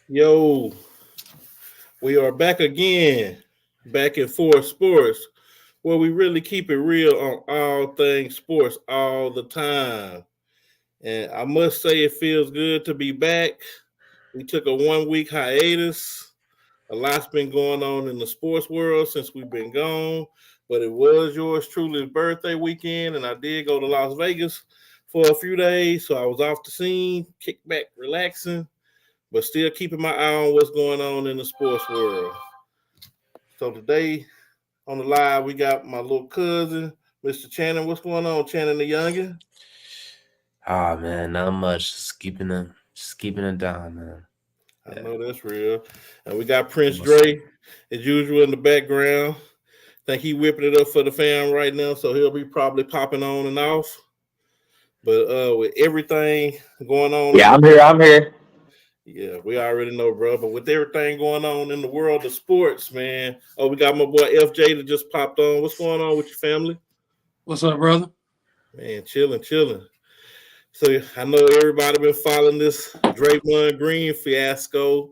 Yo, we are back again, back in Four Sports, where we really keep it real on all things sports all the time. And I must say, it feels good to be back. We took a 1 week hiatus. A lot's been going on in the sports world since we've been gone, but it was yours truly's birthday weekend, and I did go to Las Vegas for a few days. So I was off the scene, kick back, relaxing, but still keeping my eye on what's going on in the sports world. So today on the live, we got my little cousin, Mr. Channing. What's going on, Channing the Youngin? Ah man, not much. Just keeping it down, man. I Yeah. know that's real. And we got Prince Almost. Dre, as usual, in the background. Think he whipping it up for the fam right now, so he'll be probably popping on and off. But with everything going on in Yeah, the I'm here. I'm here. yeah, we already know, bro. But with everything going on in the world of sports, man. Oh, we got my boy FJ that just popped on. What's going on with your family? What's up, brother? Man, chilling, chilling. So I know everybody been following this Draymond Green fiasco.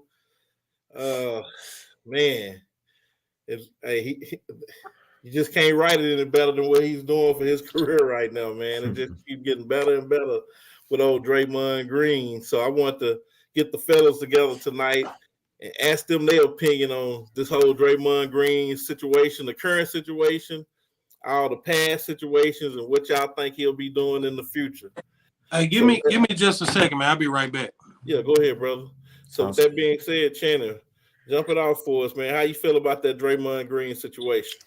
Uh, man, hey, you just can't write it any better than what he's doing for his career right now, man. It just keeps getting better and better with old Draymond Green. So I want to get the fellas together tonight and ask them their opinion on this whole Draymond Green situation, the current situation, all the past situations, and what y'all think he'll be doing in the future. Hey, give So me give me just a second, man. I'll be right back. yeah, go ahead, brother. So with Sounds that good. being said, Channer, jump it off for us, man. How you feel about that Draymond Green situation?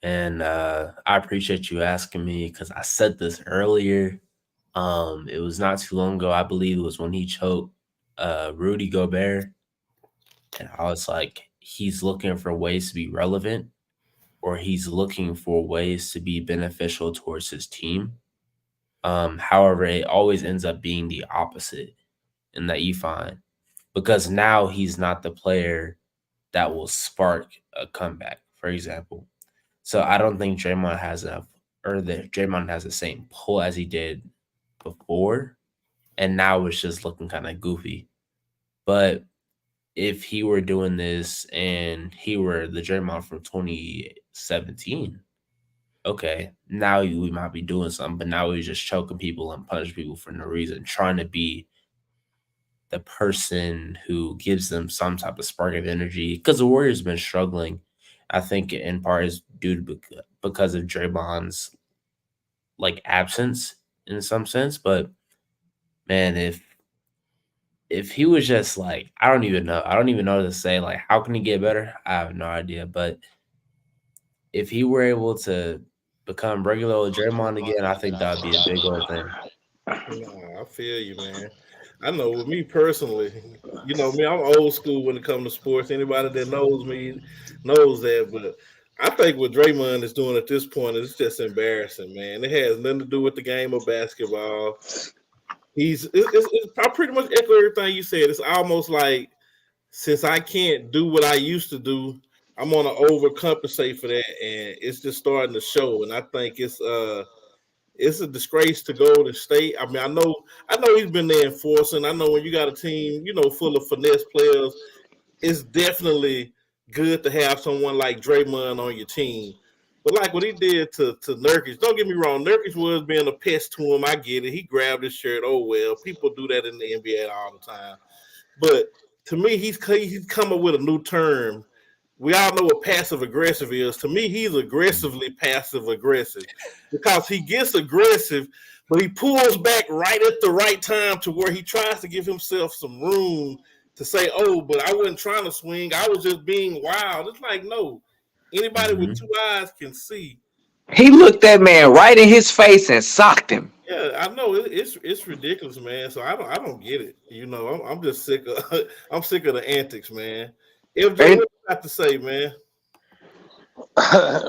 And I appreciate you asking me because I said this earlier. It was not too long ago. I believe it was when he choked Rudy Gobert, and I was like, he's looking for ways to be relevant, or he's looking for ways to be beneficial towards his team. However, it always ends up being the opposite in that you find because now he's not the player that will spark a comeback, for example. So I don't think Draymond has enough, or that Draymond has the same pull as he did before, and now it's just looking kind of goofy. But if he were doing this and he were the Draymond from 2017, okay, now we might be doing something. But now he's just choking people and punishing people for no reason, trying to be the person who gives them some type of spark of energy. Because the Warriors been struggling, I think in part is due to because of Draymond's like absence in some sense. But man, if he was just like, I don't even know to say like how can he get better? I have no idea. But if he were able to become regular old Draymond again, I think that would be a big old thing. Nah, I feel you, man. I know with me personally, you know me, I'm old school when it comes to sports. Anybody that knows me knows that. But I think what Draymond is doing at this point is just embarrassing, man. It has nothing to do with the game of basketball. I pretty much echo everything you said. It's almost like since I can't do what I used to do, I'm gonna overcompensate for that, and it's just starting to show. And I think it's a disgrace to Golden State. I mean, I know he's been there enforcing. I know when you got a team, full of finesse players, it's definitely good to have someone like Draymond on your team. But like what he did to Nurkic, don't get me wrong, Nurkic was being a pest to him. I get it. He grabbed his shirt. Oh well, people do that in the NBA all the time. But to me, he's come up with a new term. We all know what passive aggressive is. To me, he's aggressively passive aggressive because he gets aggressive, but he pulls back right at the right time to where he tries to give himself some room to say, "Oh, but I wasn't trying to swing. I was just being wild." It's like, no, anybody with Hmm. two eyes can see. He looked that man right in his face and socked him. Yeah, I know it's ridiculous, man. So I don't get it. I'm just sick of I'm sick of the antics, man. FJ, what And you got to say, man?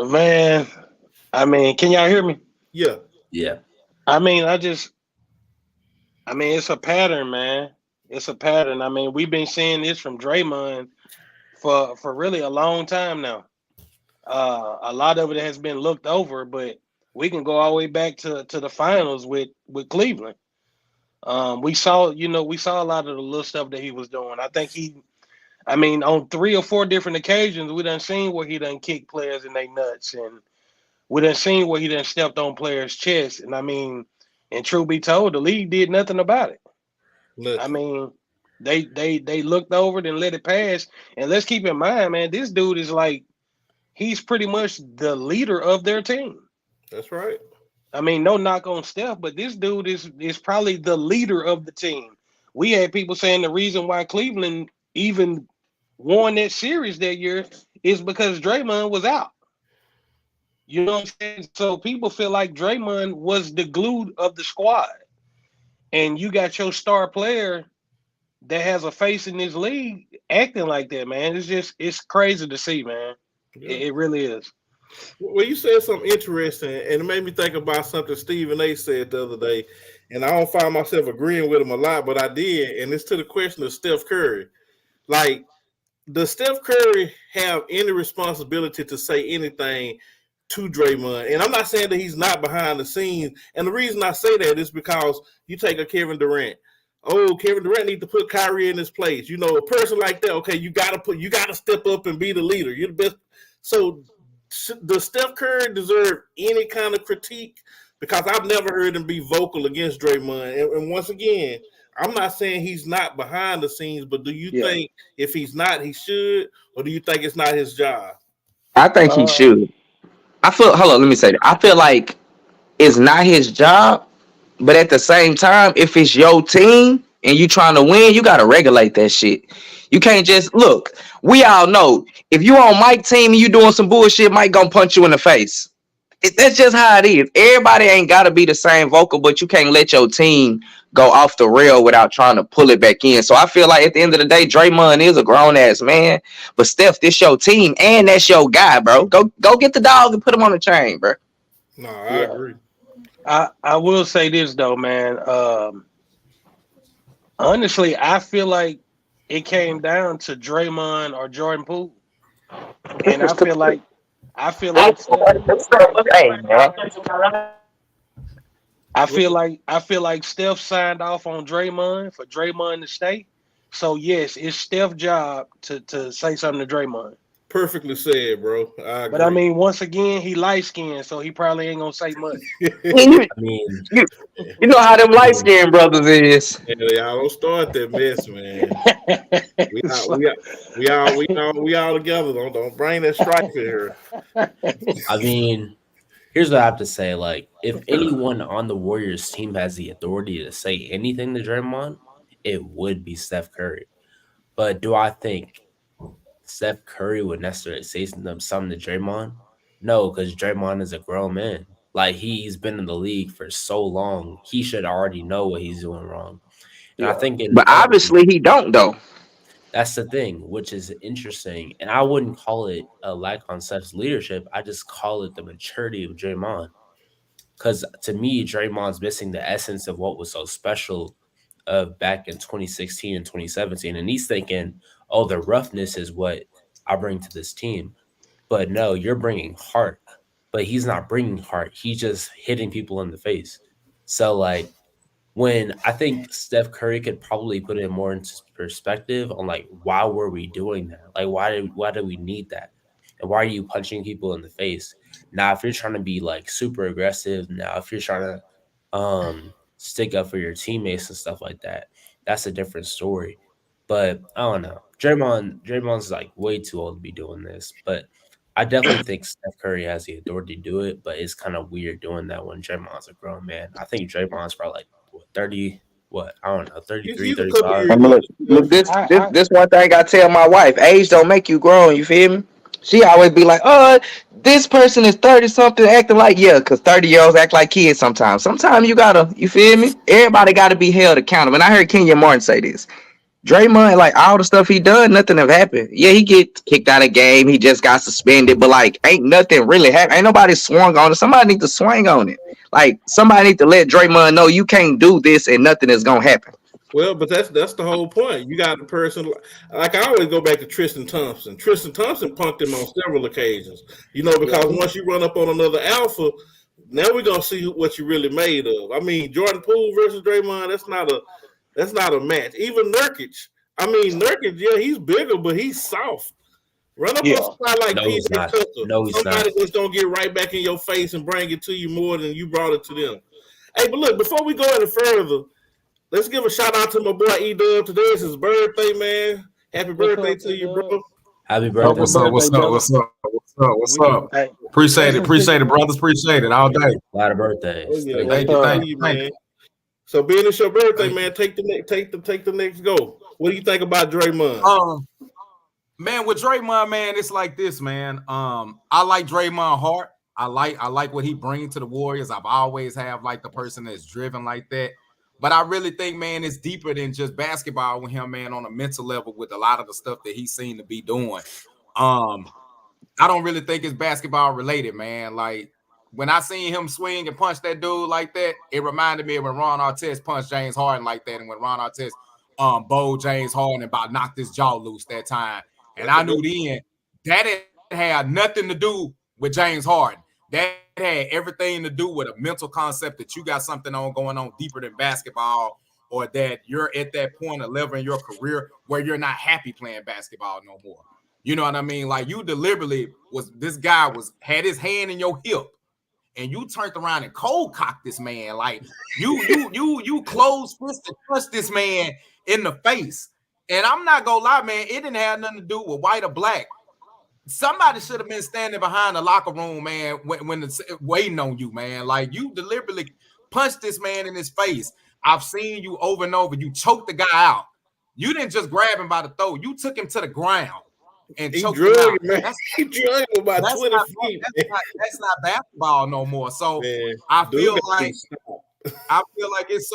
Man, I mean, can y'all hear me? Yeah, Yeah. I mean, it's a pattern, man. It's a pattern. I mean, we've been seeing this from Draymond for really a long time now. A lot of it has been looked over, but we can go all the way back to the finals with Cleveland. We saw a lot of the little stuff that he was doing. I mean, on 3 or 4 different occasions, we done seen where he done kicked players in their nuts, and we done seen where he done stepped on players' chests. And I mean, and truth be told, the league did nothing about it. Nothing. I mean, they looked over it and let it pass. And let's keep in mind, man, this dude is like, he's pretty much the leader of their team. That's right. I mean, no knock on Steph, but this dude is probably the leader of the team. We had people saying the reason why Cleveland even won that series that year is because Draymond was out. You know what I'm saying? So people feel like Draymond was the glue of the squad. And you got your star player that has a face in this league acting like that, man. It's crazy to see, man. Yeah. It really is. Well, you said something interesting, and it made me think about something Stephen A. said the other day, and I don't find myself agreeing with him a lot, but I did, and it's to the question of Steph Curry. Like, does Steph Curry have any responsibility to say anything to Draymond? And I'm not saying that he's not behind the scenes, and the reason I say that is because you take a Kevin Durant. Oh, Kevin Durant needs to put Kyrie in his place. You know, a person like that, okay, you gotta step up and be the leader. You're the best. So does Steph Curry deserve any kind of critique? Because I've never heard him be vocal against Draymond. And once again, I'm not saying he's not behind the scenes, but do you think if he's not, he should? Or do you think it's not his job? I think he should. Hold on, let me say that. I feel like it's not his job, but at the same time, if it's your team and you trying to win, you got to regulate that shit. You can't just look. We all know if you on Mike's team and you doing some bullshit, Mike gonna punch you in the face. That's just how it is. Everybody ain't got to be the same vocal, but you can't let your team go off the rail without trying to pull it back in. So I feel like at the end of the day, Draymond is a grown ass man, but Steph, this your team and that's your guy, bro. Go get the dog and put him on the chain, bro. No, I agree. I will say this though, man. Honestly, I feel like it came down to Draymond or Jordan Poole, and I feel like I feel like Steph signed off on Draymond for Draymond to stay. So yes, it's Steph's job to say something to Draymond. Perfectly said, bro. I agree. But I mean, once again, he light skinned, so he probably ain't gonna say much. You know how them light skinned brothers is. Yeah, y'all don't start that mess, man. We all together. Don't bring that strife in here. I mean, here's what I have to say. Like, if anyone on the Warriors team has the authority to say anything to Draymond, it would be Steph Curry. But do I think Steph Curry would necessarily say something to Draymond? No, because Draymond is a grown man. Like, he's been in the league for so long, he should already know what he's doing wrong. And I think, but obviously he don't though. That's the thing, which is interesting. And I wouldn't call it a lack on Steph's leadership. I just call it the maturity of Draymond. Because to me, Draymond's missing the essence of what was so special back in 2016 and 2017. And he's thinking, oh, the roughness is what I bring to this team. But no, you're bringing heart. But he's not bringing heart. He's just hitting people in the face. So, like, when I think Steph Curry could probably put it more into perspective on, like, why were we doing that? Like, why do we need that? And why are you punching people in the face? Now, if you're trying to be, like, super aggressive, now if you're trying to stick up for your teammates and stuff like that, that's a different story. But I don't know. Draymond's like way too old to be doing this. But I definitely think Steph Curry has the authority to do it, but it's kind of weird doing that when Draymond's a grown man. I think Draymond's probably like 30, I don't know, 33, 35. Look, this one thing I tell my wife, age don't make you grown, you feel me? She always be like, this person is 30-something acting like, because 30-year-olds act like kids sometimes. Sometimes you gotta, you feel me? Everybody gotta be held accountable. And I heard Kenya Martin say this. Draymond, like, all the stuff he done, nothing have happened. Yeah, he get kicked out of game. He just got suspended, but, like, ain't nothing really happened. Ain't nobody swung on it. Somebody need to swing on it. Like, somebody need to let Draymond know you can't do this and nothing is gonna happen. Well, but that's the whole point. You got the person, like I always go back to Tristan Thompson. Tristan Thompson punked him on several occasions. You know, because once you run up on another alpha, Now we're gonna see what you really made of. I mean, Jordan Poole versus Draymond, that's not a match. Even Nurkic. I mean, Nurkic, yeah, he's bigger, but he's soft. Run up a spot like No, he's PJ not. Tucker. No, he's Somebody not. that's gonna get right back in your face and bring it to you more than you brought it to them. Hey, but look, before we go any further, let's give a shout out to my boy E-Dub. Today is his birthday, man. Happy birthday to you, bro. Happy birthday. What's up? Hey, Appreciate it, brothers. Appreciate it all day. A lot of birthdays. Oh, yeah. Thank you, man. So being it's your birthday, man, take the next go. What do you think about Draymond? Man, with Draymond, man, it's like this, man. I like Draymond Hart. I like what he brings to the Warriors. I've always have like the person that's driven like that. But I really think, man, it's deeper than just basketball with him, man, on a mental level with a lot of the stuff that he seemed to be doing. I don't really think it's basketball related, man. Like when I seen him swing and punch that dude like that, it reminded me of when Ron Artest punched James Harden like that, and when Ron Artest bowled James Harden and about knocked his jaw loose that time. And I knew then that had nothing to do with James Harden. That had everything to do with a mental concept that you got something going on deeper than basketball, or that you're at that point of level in your career where you're not happy playing basketball no more. You know what I mean? Like you deliberately had his hand in your hip, and you turned around and cold cocked this man. Like you closed fist and punched this man in the face. And I'm not gonna lie, man, it didn't have nothing to do with white or black. Somebody should have been standing behind the locker room, man, when it's waiting on you, man. Like you deliberately punched this man in his face. I've seen you over and over. You choked the guy out. You didn't just grab him by the throat. You took him to the ground and choked him out. He drugged him about 20 feet. That's not basketball no more. So man, I feel like it's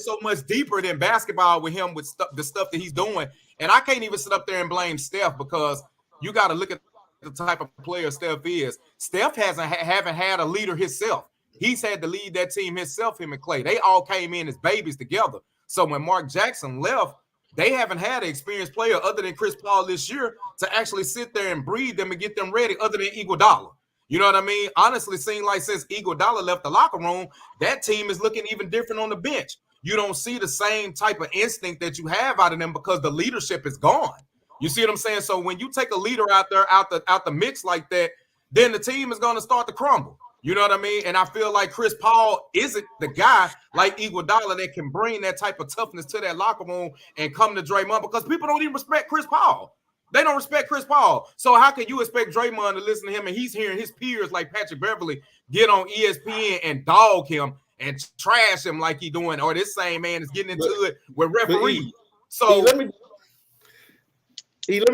so much deeper than basketball with him with the stuff that he's doing. And I can't even sit up there and blame Steph, because you got to look at the type of player Steph is. Steph haven't had a leader himself. He's had to lead that team himself, him and Clay. They all came in as babies together. So when Mark Jackson left, they haven't had an experienced player other than Chris Paul this year to actually sit there and breed them and get them ready other than Iguodala. You know what I mean? Honestly, seems like since Iguodala left the locker room, that team is looking even different on the bench. You don't see the same type of instinct that you have out of them because the leadership is gone. You see what I'm saying? So when you take a leader out there, out the mix like that, then the team is going to start to crumble. You know what I mean? And I feel like Chris Paul isn't the guy like Iguodala that can bring that type of toughness to that locker room and come to Draymond, because people don't even respect Chris Paul. They don't respect Chris Paul. So how can you expect Draymond to listen to him, and he's hearing his peers like Patrick Beverly get on ESPN and dog him and trash him like he doing, or this same man is getting into it with referees. So let me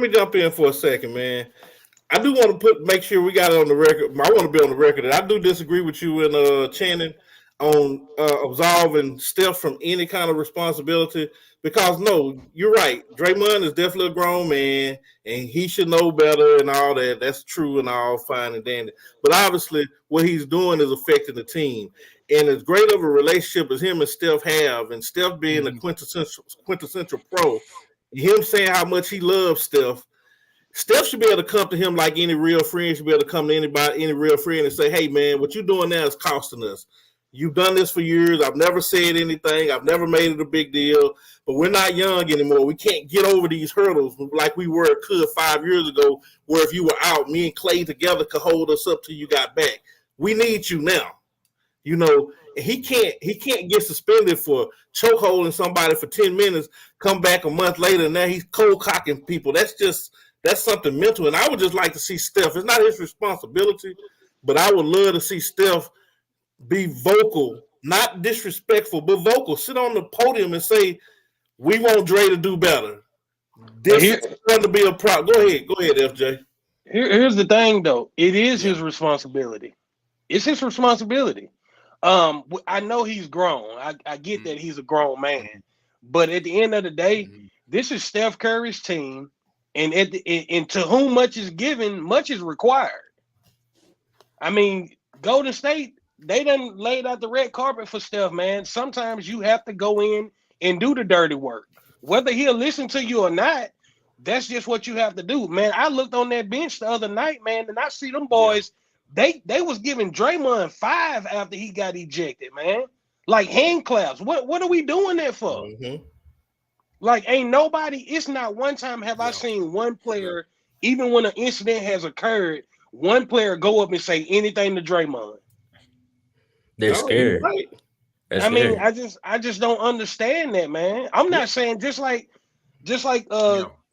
jump in for a second, man. I do want to make sure we got it on the record. I want to be on the record that I do disagree with you and Channing on absolving Steph from any kind of responsibility, because no, you're right. Draymond is definitely a grown man and he should know better and all that. That's true and all fine and dandy. But obviously what he's doing is affecting the team. And as great of a relationship as him and Steph have, and Steph being a quintessential pro, him saying how much he loves Steph should be able to come to him like any real friend should be able to come to any real friend and say, hey, man, what you're doing now is costing us. You've done this for years. I've never said anything. I've never made it a big deal. But we're not young anymore. We can't get over these hurdles like we could 5 years ago, where if you were out, me and Clay together could hold us up till you got back. We need you now. You know, he can't get suspended for chokeholding somebody for 10 minutes, come back a month later, and now he's cold cocking people. That's something mental. And I would just like to see Steph. It's not his responsibility, but I would love to see Steph be vocal, not disrespectful, but vocal. Sit on the podium and say, we want Dre to do better. This is going to be a problem. Go ahead, FJ. Here's the thing, though. It is his responsibility. It's his responsibility. I know he's grown. I get that he's a grown man. But at the end of the day, this is Steph Curry's team. And and to whom much is given, much is required. I mean, Golden State, they done laid out the red carpet for Steph, man. Sometimes you have to go in and do the dirty work. Whether he'll listen to you or not, that's just what you have to do, man. I looked on that bench the other night, man, and I see them boys They was giving Draymond 5 after he got ejected, man. Like hand claps. What are we doing that for? Mm-hmm. Like, ain't nobody. It's not one time have I seen one player, even when an incident has occurred, one player go up and say anything to Draymond. They're scared. Right. They're I mean, scared. I just don't understand that, man. I'm not saying just like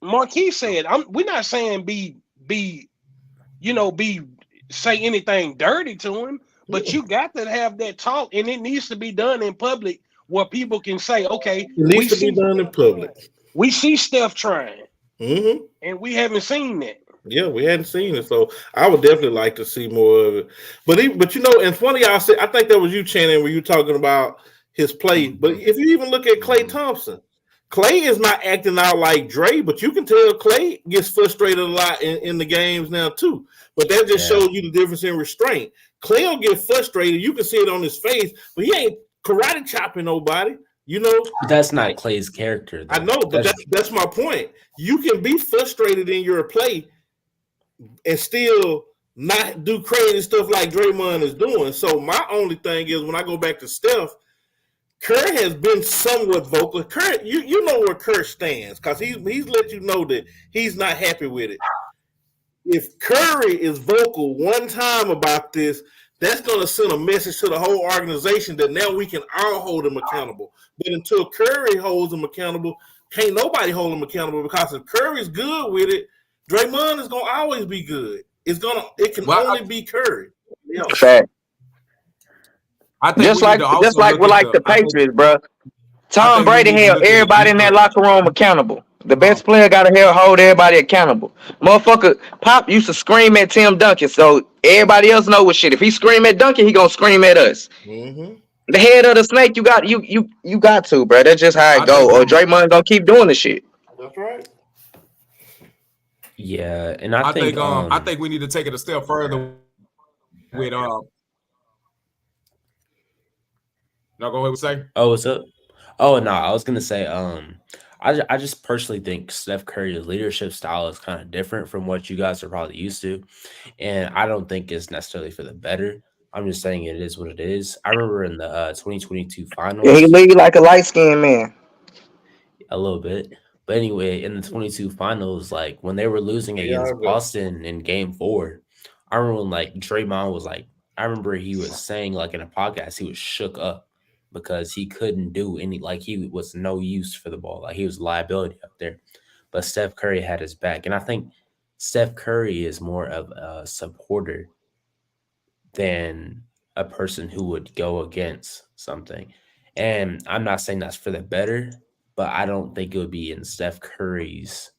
Marquis said. We're not saying be say anything dirty to him, but you got to have that talk, and it needs to be done in public where people can say, okay, It needs to be done in public. We see Steph trying, Mm-hmm. and we haven't seen that. Yeah, we hadn't seen it, so I would definitely like to see more of it. But and funny, y'all said I think that was you, Channing, where you talking about his play. But if you even look at Klay Thompson, Klay is not acting out like Dre, but you can tell Klay gets frustrated a lot in the games now too. But that just shows you the difference in restraint. Klay will get frustrated. You can see it on his face, but he ain't karate chopping nobody. That's not Klay's character, though. I know, but that's my point. You can be frustrated in your play and still not do crazy stuff like Draymond is doing. So my only thing is when I go back to Steph, Kerr has been somewhat vocal. Kerr, you know where Kerr stands because he's let you know that he's not happy with it. If Curry is vocal one time about this, that's going to send a message to the whole organization that now we can all hold him accountable. But until Curry holds him accountable, can't nobody hold him accountable because if Curry's good with it, Draymond is going to always be good. It can only be Curry. Fact. I think just like the Patriots, bro. Tom Brady held everybody in that locker room accountable. The best player got to hold everybody accountable. Motherfucker, Pop used to scream at Tim Duncan, so everybody else know what shit. If he scream at Duncan, he gonna scream at us. Mm-hmm. The head of the snake, you got to, bro. That's just how it go. Or Draymond gonna keep doing the shit. That's right. Yeah, and I think we need to take it a step further with No, go ahead and say. Oh, what's up? Oh no, I was gonna say I just personally think Steph Curry's leadership style is kind of different from what you guys are probably used to, and I don't think it's necessarily for the better. I'm just saying it is what it is. I remember in the 2022 finals, he lead like a light skinned man. A little bit. But anyway, in the 22 finals, like when they were losing against Boston in Game 4, I remember when like Draymond was like, I remember he was saying like in a podcast, he was shook up because he couldn't do any, like he was no use for the ball. Like he was a liability up there. But Steph Curry had his back. And I think Steph Curry is more of a supporter than a person who would go against something. And I'm not saying that's for the better, but I don't think it would be in Steph Curry's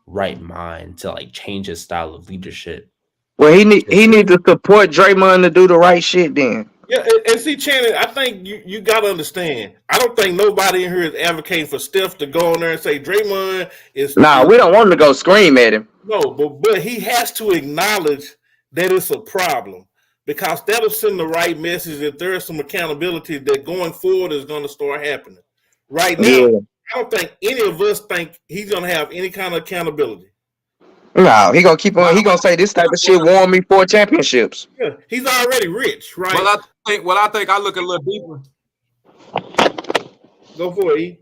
right mind to like change his style of leadership. Well, he need to support Draymond to do the right shit then. Yeah, and see, Channing, I think you got to understand. I don't think nobody in here is advocating for Steph to go on there and say Draymond is. Nah, we don't want him to go scream at him. No, but he has to acknowledge that it's a problem because that'll send the right message that there is some accountability that going forward is going to start happening. Right now, I don't think any of us think he's going to have any kind of accountability. No, he gonna keep on. He gonna say this type of shit won me 4 championships. Yeah, he's already rich, right? Well, I think I look a little deeper. Go for it, E.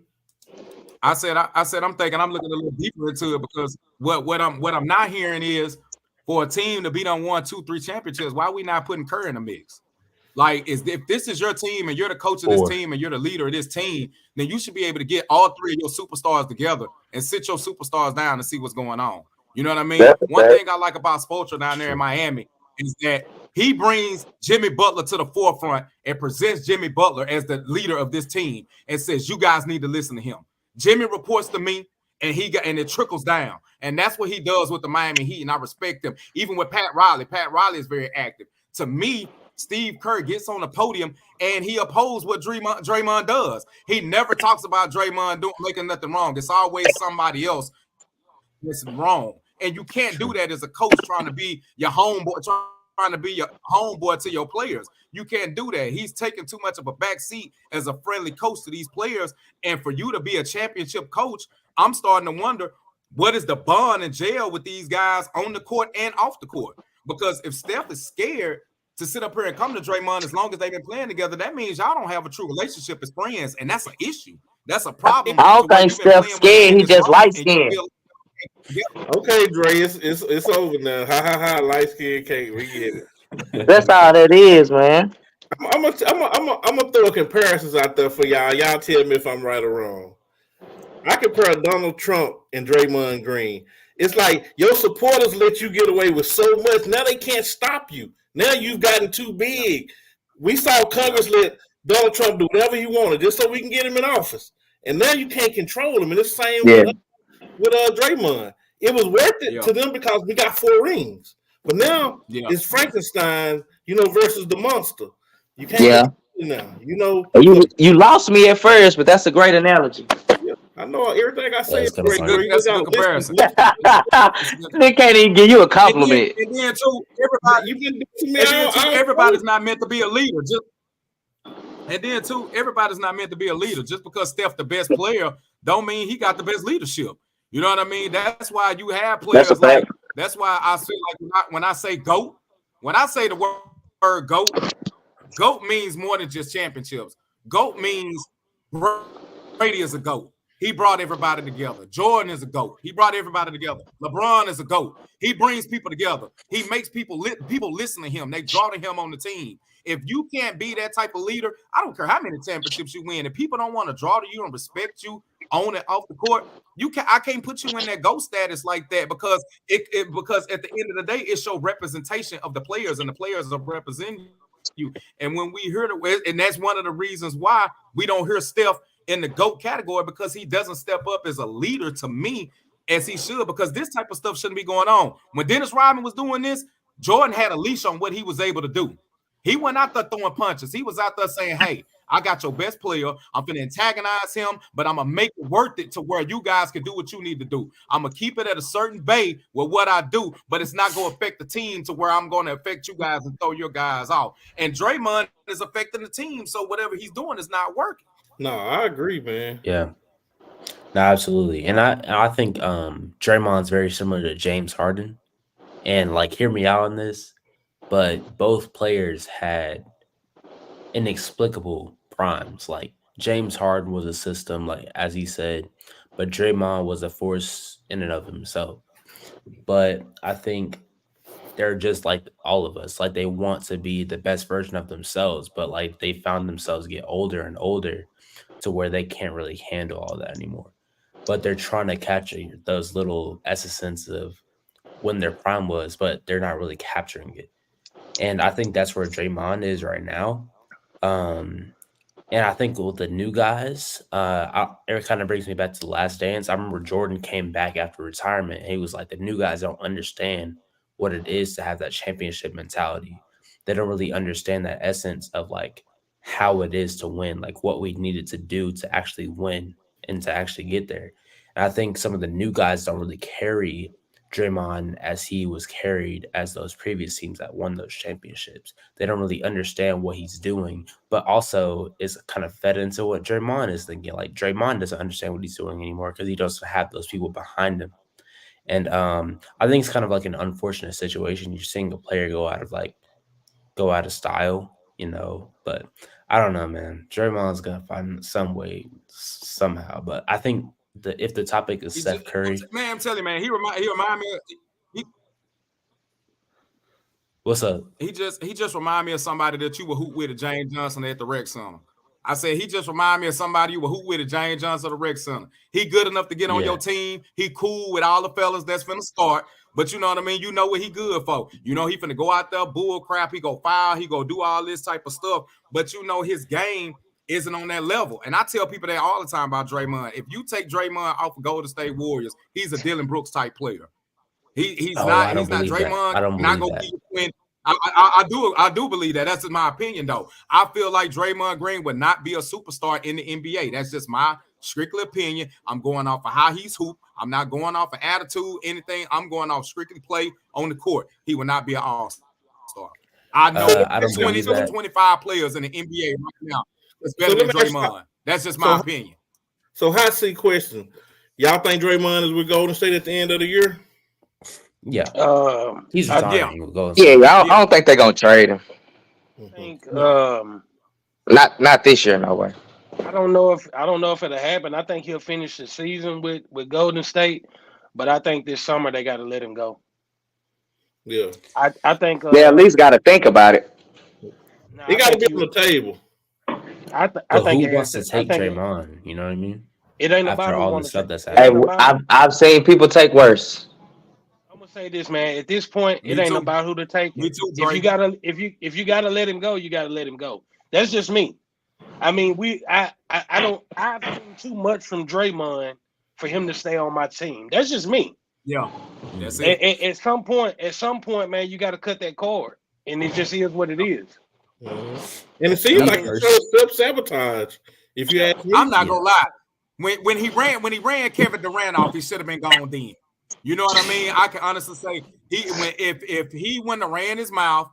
I said I'm thinking I'm looking a little deeper into it because what I'm not hearing is for a team to be done 1, 2, 3 championships. Why are we not putting Curry in the mix? Like, if this is your team and you're the coach of this team and you're the leader of this team, then you should be able to get all 3 of your superstars together and sit your superstars down and see what's going on. You know what I mean? One thing I like about Spoelstra down there in Miami is that he brings Jimmy Butler to the forefront and presents Jimmy Butler as the leader of this team and says, you guys need to listen to him. Jimmy reports to me and it trickles down. And that's what he does with the Miami Heat. And I respect him. Even with Pat Riley. Pat Riley is very active. To me, Steve Kerr gets on the podium and he opposes what Draymond does. He never talks about Draymond making nothing wrong. It's always somebody else that's wrong. And you can't do that as a coach trying to be your homeboy, trying to be your homeboy to your players. You can't do that. He's taking too much of a back seat as a friendly coach to these players. And for you to be a championship coach, I'm starting to wonder, what is the bond and jail with these guys on the court and off the court? Because if Steph is scared to sit up here and come to Draymond as long as they've been playing together, that means y'all don't have a true relationship as friends, and that's an issue. That's a problem. I To don't where think you've been Steph playing with him scared. in He this just role, light and you skinned. feel Okay, Dre, it's over now. Ha ha ha! Light skin cake, we get it. That's all that is, man. I'm gonna throw comparisons out there for y'all. Y'all tell me if I'm right or wrong. I compare Donald Trump and Draymond Green. It's like your supporters let you get away with so much. Now they can't stop you. Now you've gotten too big. We saw Congress let Donald Trump do whatever he wanted just so we can get him in office. And now you can't control him. And it's the same Yeah. with Draymond. It was worth it to them because we got 4 rings. But now it's Frankenstein, versus the monster. You can't now. You lost me at first, but that's a great analogy. I know everything I say. That's kind of funny. That's a good comparison. They can't even give you a compliment. And then too, everybody's not meant to be a leader. Everybody's not meant to be a leader. Just because Steph the best player, don't mean he got the best leadership. You know what I mean? That's why you have players like. That's why I say when I say GOAT, when I say the word GOAT, GOAT means more than just championships. GOAT means Brady is a GOAT. He brought everybody together. Jordan is a GOAT. He brought everybody together. LeBron is a GOAT. He brings people together. He makes people listen to him. They draw to him on the team. If you can't be that type of leader, I don't care how many championships you win. If people don't want to draw to you and respect you on and off the court, I can't put you in that GOAT status like that because because at the end of the day, it's your representation of the players, and the players are representing you. And when we hear and that's one of the reasons why we don't hear Steph in the GOAT category, because he doesn't step up as a leader to me as he should, because this type of stuff shouldn't be going on. When Dennis Rodman was doing this, Jordan had a leash on what he was able to do. He went out there throwing punches. He was out there saying, hey, I got your best player. I'm going to antagonize him, but I'm going to make it worth it to where you guys can do what you need to do. I'm going to keep it at a certain bay with what I do, but it's not going to affect the team to where I'm going to affect you guys and throw your guys off. And Draymond is affecting the team, so whatever he's doing is not working. No, I agree, man. Yeah. No, absolutely. And I think Draymond's very similar to James Harden. And hear me out on this, but both players had inexplicable primes. Like James Harden was a system, as he said, but Draymond was a force in and of himself. But I think they're just like all of us. They want to be the best version of themselves, but they found themselves get older and older to where they can't really handle all that anymore. But they're trying to catch those little essence of when their prime was, but they're not really capturing it. And I think that's where Draymond is right now. And I think with the new guys, it kind of brings me back to The Last Dance. I remember Jordan came back after retirement, and he was like, the new guys don't understand what it is to have that championship mentality. They don't really understand that essence of how it is to win, what we needed to do to actually win and to actually get there. And I think some of the new guys don't really carry Draymond as he was carried as those previous teams that won those championships. They don't really understand what he's doing, but also is kind of fed into what Draymond is thinking. Draymond doesn't understand what he's doing anymore because he doesn't have those people behind him. And I think it's kind of an unfortunate situation. You're seeing a player go out of style, but I don't know, man. Draymond's gonna find some way somehow. But I think if the topic is Steph Curry, man, I'm telling you, man, he remind me of, what's up? He just remind me of somebody that you would hoop with at James Johnson at the rec center. I said he just remind me of somebody you would hoop with at James Johnson at the rec center. He good enough to get on your team. He cool with all the fellas that's finna start. But you know what I mean? You know what he good for. He finna go out there, bull crap. He go foul. He go do all this type of stuff. But his game isn't on that level. And I tell people that all the time about Draymond. If you take Draymond off of Golden State Warriors, he's a Dylan Brooks type player. He's not Draymond. I don't believe not gonna that. be when I do believe that. That's my opinion, though. I feel like Draymond Green would not be a superstar in the NBA. That's just my strictly opinion. I'm going off of how he's hooped. I'm not going off of attitude, anything. I'm going off strictly play on the court. He would not be an all-star. I know there's 20 to 25 players in the NBA right now that's better than Draymond. That's just my opinion. So hot seat question. Y'all think Draymond is with Golden State at the end of the year? Yeah, he's I Yeah, retiring. We'll go and Yeah, say. yeah. I don't think they're gonna trade him. Mhm. think No. Not this year, no way. I don't know if it'll happen. I think he'll finish the season with Golden State, but I think this summer they got to let him go. Yeah, I think They at least got to think about it. no, it I got to think be on the table. I But think who it has wants to to. I take think Draymond? You know what I mean? it ain't about After who all the want to stuff take. that's It Hey, ain't happened. about. I've seen people take worse. I'm gonna say this, man. At this point, it Me ain't too. about who to take Me it. too, If Dre. you gotta, if you gotta let him go, you gotta let him go. That's just me. I mean, I don't. I've seen too much from Draymond for him to stay on my team. That's just me. Yeah, that's Mhm. it. At some point, man, you got to cut that cord, and it just is what it is. Mhm. And it seems I Me like he mean, showed first. self sabotage. If you yeah, ask I'm me, not Yeah. gonna lie. When he ran Kevin Durant off, he should have been gone then. You know what I mean? I can honestly say if he wouldn't have ran his mouth,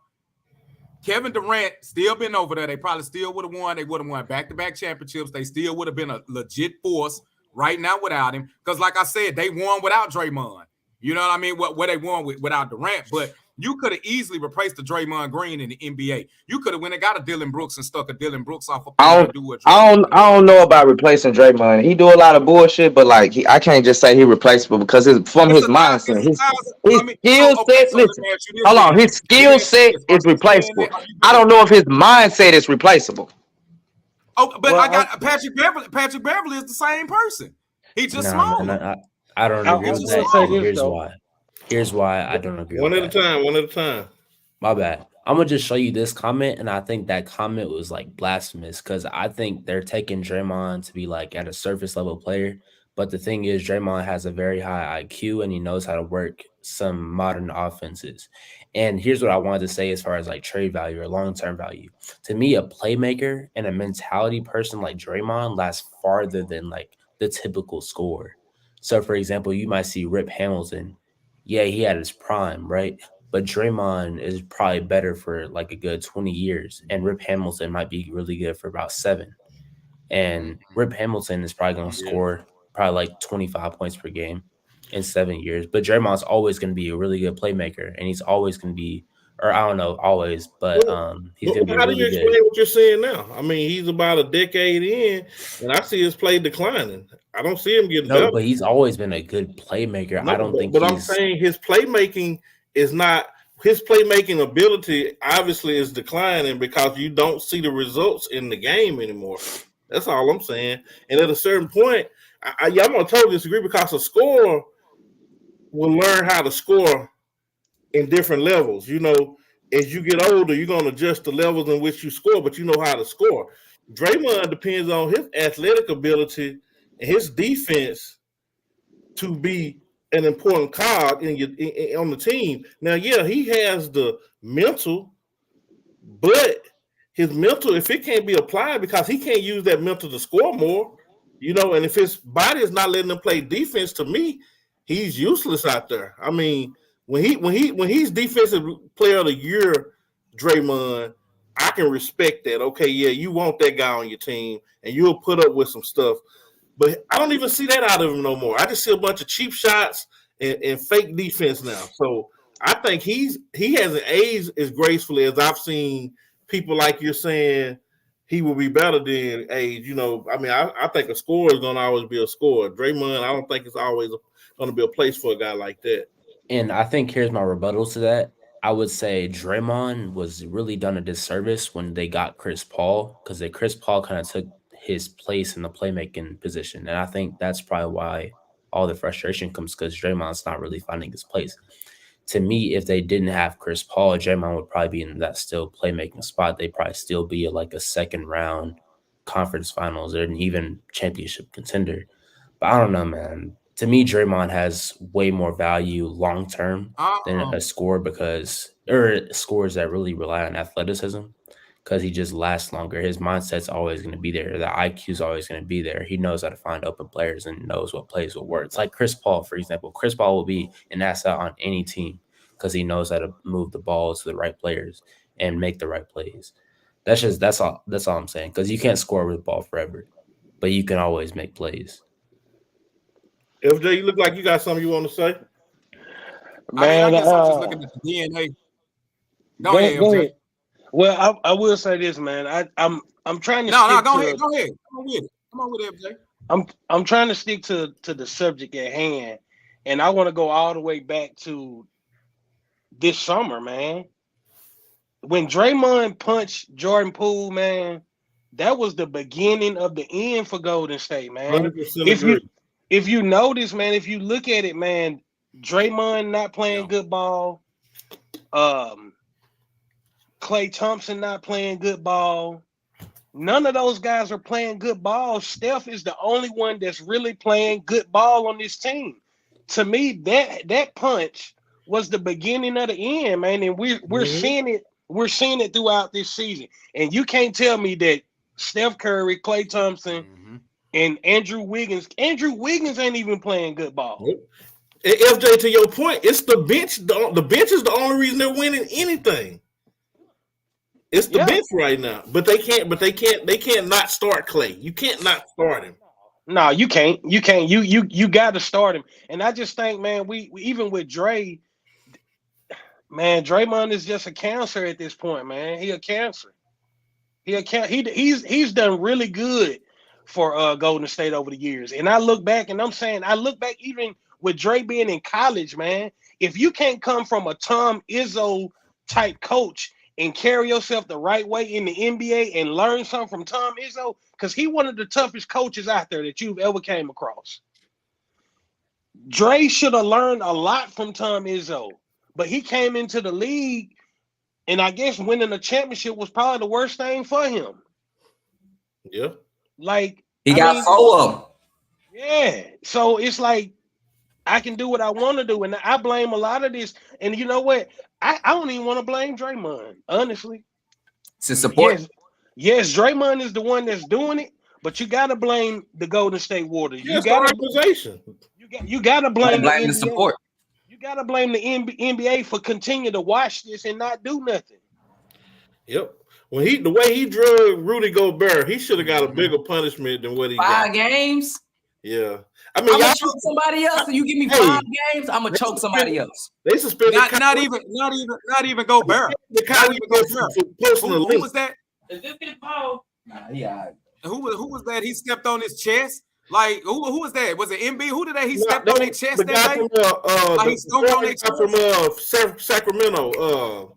Kevin Durant still been over there. They probably still would have won. They would have won back-to-back championships. They still would have been a legit force right now without him. Because, like I said, they won without Draymond. You know what I mean? What they won without Durant. But you could have easily replaced the Draymond Green in the NBA. You could have went and got a Dylan Brooks and stuck a Dylan Brooks off up in I there to don't, do what I Draymond don't, was I doing. don't know about replacing Draymond. He do a lot of bullshit, but like I can't just say he replaceable because from It's his a thousand. mindset, It's a thousand. his I mean, so skill okay. set. So let Listen, me ask you this hold on, then. his Let me skill ask you set this: Are is you saying that? replaceable. Are you I saying? don't know if his mindset is replaceable. Oh, but I well, got Patrick Beverly. Patrick Beverly is the same person. He's just Nah, man. smaller. I don't I agree He's with just will that, say and smaller. this here's though. why. Here's why I don't agree one with at a that. time, one at a time. My bad. I'm gonna just show you this comment, and I think that comment was like blasphemous because I think they're taking Draymond to be like at a surface level player. But the thing is, Draymond has a very high IQ and he knows how to work some modern offenses. And here's what I wanted to say as far as like trade value or long term value. To me, a playmaker and a mentality person like Draymond lasts farther than like the typical scorer. So, for example, you might see Rip Hamilton. Yeah, he had his prime, right? But Draymond is probably better for like a good 20 years, and Rip Hamilton might be really good for about 7. And Rip Hamilton is probably going to Yeah. score probably like 25 points per game in 7 years. But Draymond's always going to be a really good playmaker, and he's always going to be, or I don't know, always, but Well, he's going to be a how do you really good. explain what you're saying now? I mean, he's about a decade in, and I see his play declining. I don't see him getting No, better. but he's always been a good playmaker. No, I don't think but I'm he's saying his playmaking is not his playmaking ability. Obviously, is declining because you don't see the results in the game anymore. That's all I'm saying. And at a certain point, I'm gonna totally disagree because a scorer will learn how to score in different levels. You know, as you get older, you're gonna adjust the levels in which you score, but you know how to score. Draymond depends on his athletic ability and his defense to be an important card on the team. Now, yeah, he has the mental, but his mental, if it can't be applied, because he can't use that mental to score more, and if his body is not letting him play defense, to me, he's useless out there. I mean, when he's defensive player of the year, Draymond, I can respect that. Okay, yeah, you want that guy on your team, and you'll put up with some stuff. But I don't even see that out of him no more. I just see a bunch of cheap shots and fake defense now. So I think he hasn't aged as gracefully as I've seen people like you're saying he will be better than age. I mean, I think a scorer is gonna always be a scorer. Draymond, I don't think it's always gonna be a place for a guy like that. And I think here's my rebuttal to that. I would say Draymond was really done a disservice when they got Chris Paul because Chris Paul kind of took his place in the playmaking position. And I think that's probably why all the frustration comes because Draymond's not really finding his place. To me, if they didn't have Chris Paul, Draymond would probably be in that still playmaking spot. They'd probably still be like a second round conference finals or an even championship contender. But I don't know, man. To me, Draymond has way more value long term than Uh-uh. a scorer or scores that really rely on athleticism because he just lasts longer. His mindset's always going to be there. The IQ's always going to be there. He knows how to find open players and knows what plays will work. It's like Chris Paul, for example. Chris Paul will be an asset on any team because he knows how to move the ball to the right players and make the right plays. That's all I'm saying. Because you can't score with the ball forever, but you can always make plays. FJ, you look like you got something you want to say. Man, I guess I'm just looking at the DNA. Go ahead, go MJ. ahead. Well, I will say this, man. I'm trying to No, stick go to ahead. Go ahead. Come on with it. Come on with it, MJ. I'm trying to stick to the subject at hand, and I want to go all the way back to this summer, man. When Draymond punched Jordan Poole, man, that was the beginning of the end for Golden State, man. 100% agree. If you notice, man, if you look at it, man, Draymond not playing good ball, Klay Thompson not playing good ball. None of those guys are playing good ball. Steph is the only one that's really playing good ball on this team. To me, that punch was the beginning of the end, man. And we're seeing it. We're seeing it throughout this season. And you can't tell me that Steph Curry, Klay Thompson, and Andrew Wiggins ain't even playing good ball. And FJ, to your point, it's the bench. The bench is the only reason they're winning anything. It's the bench right now, but they can't. They can't not start Klay. You can't not start him. No, you can't. You can't. You got to start him. And I just think, man, we even with Dre, man, Draymond is just a cancer at this point, man. He a cancer. He's done really good for Golden State over the years. And I look back, and I'm saying, even with Dre being in college, man. If you can't come from a Tom Izzo type coach and carry yourself the right way in the NBA and learn something from Tom Izzo, because he's one of the toughest coaches out there that you've ever came across. Dre should have learned a lot from Tom Izzo, but he came into the league, and I guess winning a championship was probably the worst thing for him. Yeah. Like he got 4 of them. Yeah. So it's like I can do what I want to do, and I blame a lot of this. And you know what? I don't even want to blame Draymond, honestly. To support. Yes, Draymond is the one that's doing it, but you got to blame the Golden State Warriors. You got to organization. You got to blame the support. You got to blame the NBA for continuing to watch this and not do nothing. Yep. When the way he drug Rudy Gobert, he should have got a bigger punishment than what he got. 5 games. Yeah. I mean, I'm gonna choke somebody else, and you give me 5 games, I'm gonna choke somebody else. They suspended not even Gobert. Not even Gobert. Who was that? Is this his ball? Nah, yeah. Who was that? He stepped on his chest. Like who was that? Was it MB? Who did that? He stepped on his chest that day. He stepped on his chest from Sacramento.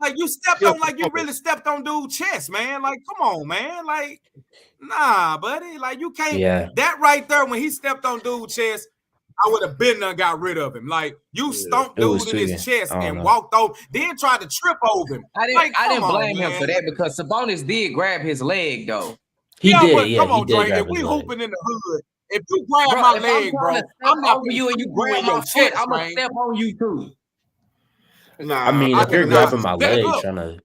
Like you stepped on, like you really stepped on dude's chest, man. Like, come on, man. Like, nah, buddy. Like you can't. Yeah. That right there, when he stepped on dude's chest, I would have been there, got rid of him. Like you stomped dude in his chest and walked over, then tried to trip over him. I didn't blame him for that because Sabonis did grab his leg though. He did. But, yeah, come on, he did. Dre. If we hooping in the hood, if you grab my leg, bro, I'm not for you and you grab my foot. I'm gonna step on you too. Nah, I mean, if you're grabbing my leg, trying to.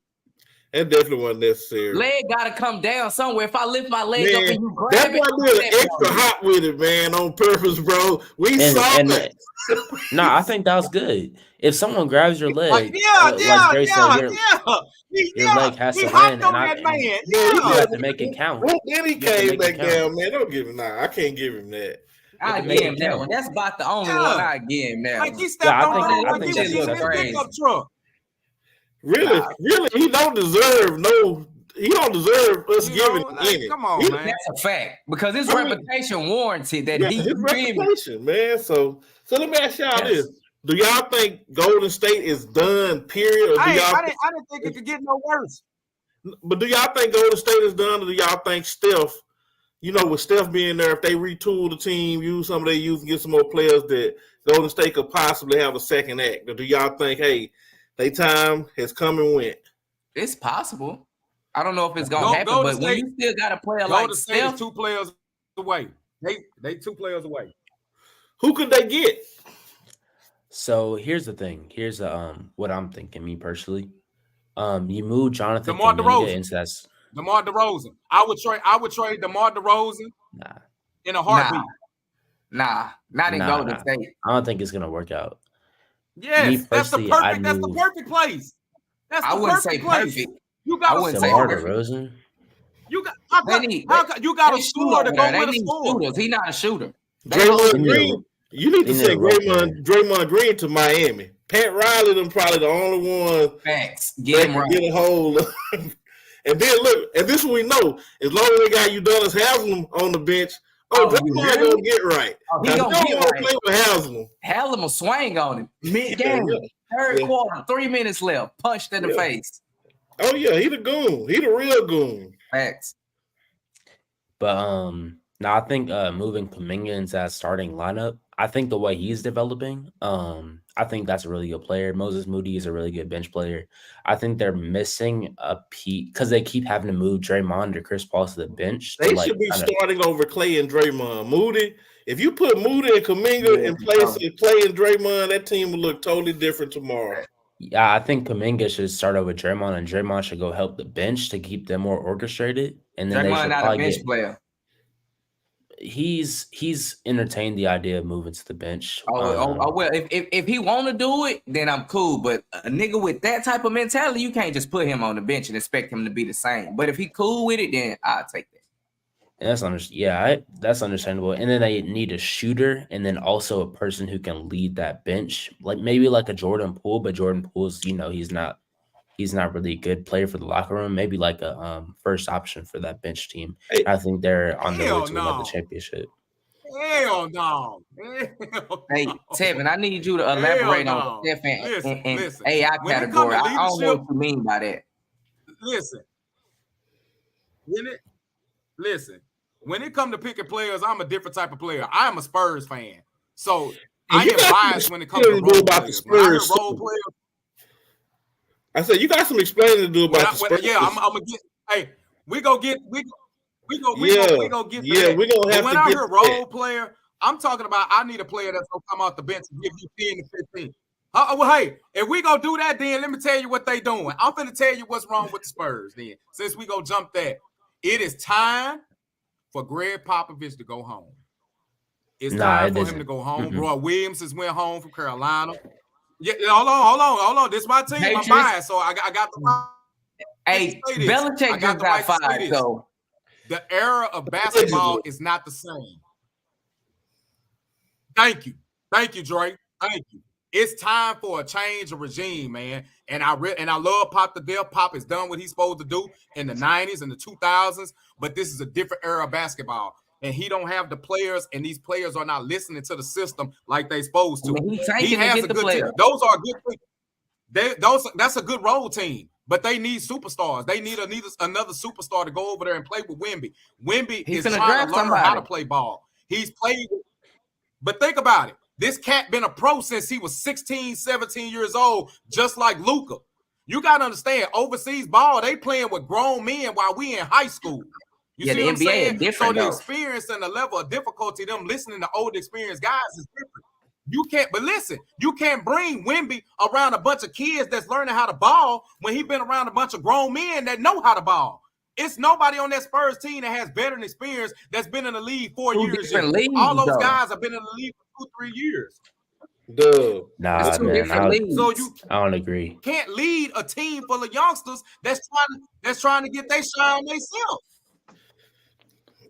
That definitely wasn't necessary. Leg gotta come down somewhere. If I lift my leg up and you grab that it, boy did extra hot with it, man, on purpose, bro. We saw it. No, I think that was good. If someone grabs your leg, like Dre said, your leg has to land, and you have to make it count. Then he came back down, man. Don't give him that. I can't give him that. I give him that one. That's about the only one I give him that. Like he stepped on it like he was in his pickup truck. Really, he don't deserve us giving any. Come on, man. That's a fact because his reputation warranted that his reputation, man. So let me ask y'all this: do y'all think Golden State is done? Period. Or I didn't think it could get no worse. But do y'all think Golden State is done, or do y'all think Steph? You know, with Steph being there, if they retool the team, use some of their youth, and get some more players, that Golden State could possibly have a second act? Or do y'all think, hey, their time has come and went? It's possible. I don't know if it's gonna happen, but when you still got a player like Steph, 2 players away. They 2 players away. Who could they get? So here's the thing. Here's what I'm thinking. Me personally, you move Jonathan DeMar Kuminga into that. DeMar DeRozan. I would trade DeMar DeRozan. In a heartbeat. Not in Golden State. I don't think it's gonna work out. Yes, that's the perfect place. I wouldn't say perfect. You got a DeMar DeRozan. You got a scorer to go with a scorer. He's not a shooter. Draymond Green. You need to They need a send role player. Draymond Green to Miami. Pat Riley, them probably the only one Facts. that Get him can right. get a hold. And then look, and this is what we know: as long as they got Udonis Haslam on the bench, Oh, you Draymond really? gonna get right. Oh, he 'Cause gonna you get don't want to right. play with Haslam. Haslam will swing on him mid-game. Third quarter, 3 minutes left. Punched in the face. Oh yeah, he the goon. He the real goon. Facts. But now I think moving Kuminga into that starting lineup, I think the way he's developing, I think that's a really good player. Moses Moody is a really good bench player. I think they're missing a piece because they keep having to move Draymond or Chris Paul to the bench. They to should be starting over Clay and Draymond. Moody, if you put Moody and Kuminga in place of Clay and Draymond, that team will look totally different tomorrow. Yeah, I think Kuminga should start over Draymond, and Draymond should go help the bench to keep them more orchestrated. And then Draymond not a bench player. He's entertained the idea of moving to the bench. Well, if he want to do it, then I'm cool. But a nigga with that type of mentality, you can't just put him on the bench and expect him to be the same. But if he cool with it, then I'll take that. And that's understandable. And then they need a shooter, and then also a person who can lead that bench, like maybe like a Jordan Poole. But Jordan Poole's, he's not really a good player for the locker room. Maybe like a first option for that bench team. Hey, I think they're on their way to no. another championship. Hell no. Hey, Tevin, I need you to elaborate on Steph and listen. AI When it come category. to I don't know leadership- what you mean by that. Listen. When it comes to picking players, I'm a different type of player. I'm a Spurs fan. So I am biased when it comes to role players. When I hear role players, I said you got some explaining to do about the Spurs. I'm gonna get. Hey, we gonna get Yeah, to we that. gonna have But when to I get hear to role player, I'm talking about I need a player that's gonna come off the bench and give you 10 to 15. Well, hey, if we gonna do that, then let me tell you what they doing. I'm gonna tell you what's wrong with the Spurs. Then, since we go jump that, it is time for Greg Popovich to go home. It's time for him to go home. Roy Williams has went home from Carolina. Yeah, hold on. This is my team. I'm biased, so I got the. Hey, Belichick just got fired, so the era of basketball is not the same. Thank you, Dre. Thank you. It's time for a change of regime, man. And I love Pop the Death. Pop has done what he's supposed to do in the 90s and the 2000s, but this is a different era of basketball. And he don't have the players, and these players are not listening to the system like they supposed to. He has a good team. Those are good teams. That's a good role team, but they need superstars. They need another superstar to go over there and play with Wemby. Wemby is trying to learn how to play ball. He's played, but think about it. This cat been a pro since he was 16, 17 years old, just like Luka. You got to understand, overseas ball, they playing with grown men while we in high school. You see what I'm saying? So the experience and the level of difficulty, them listening to old experienced guys is different. You can't, but listen, you can't bring Wemby around a bunch of kids that's learning how to ball when he been around a bunch of grown men that know how to ball. It's nobody on that Spurs team that has veteran experience that's been in the league 4 years. All those guys have been in the league for 2-3 years. Duh. Nah, man, I don't agree. You can't lead a team full of youngsters that's trying to get their shine themselves.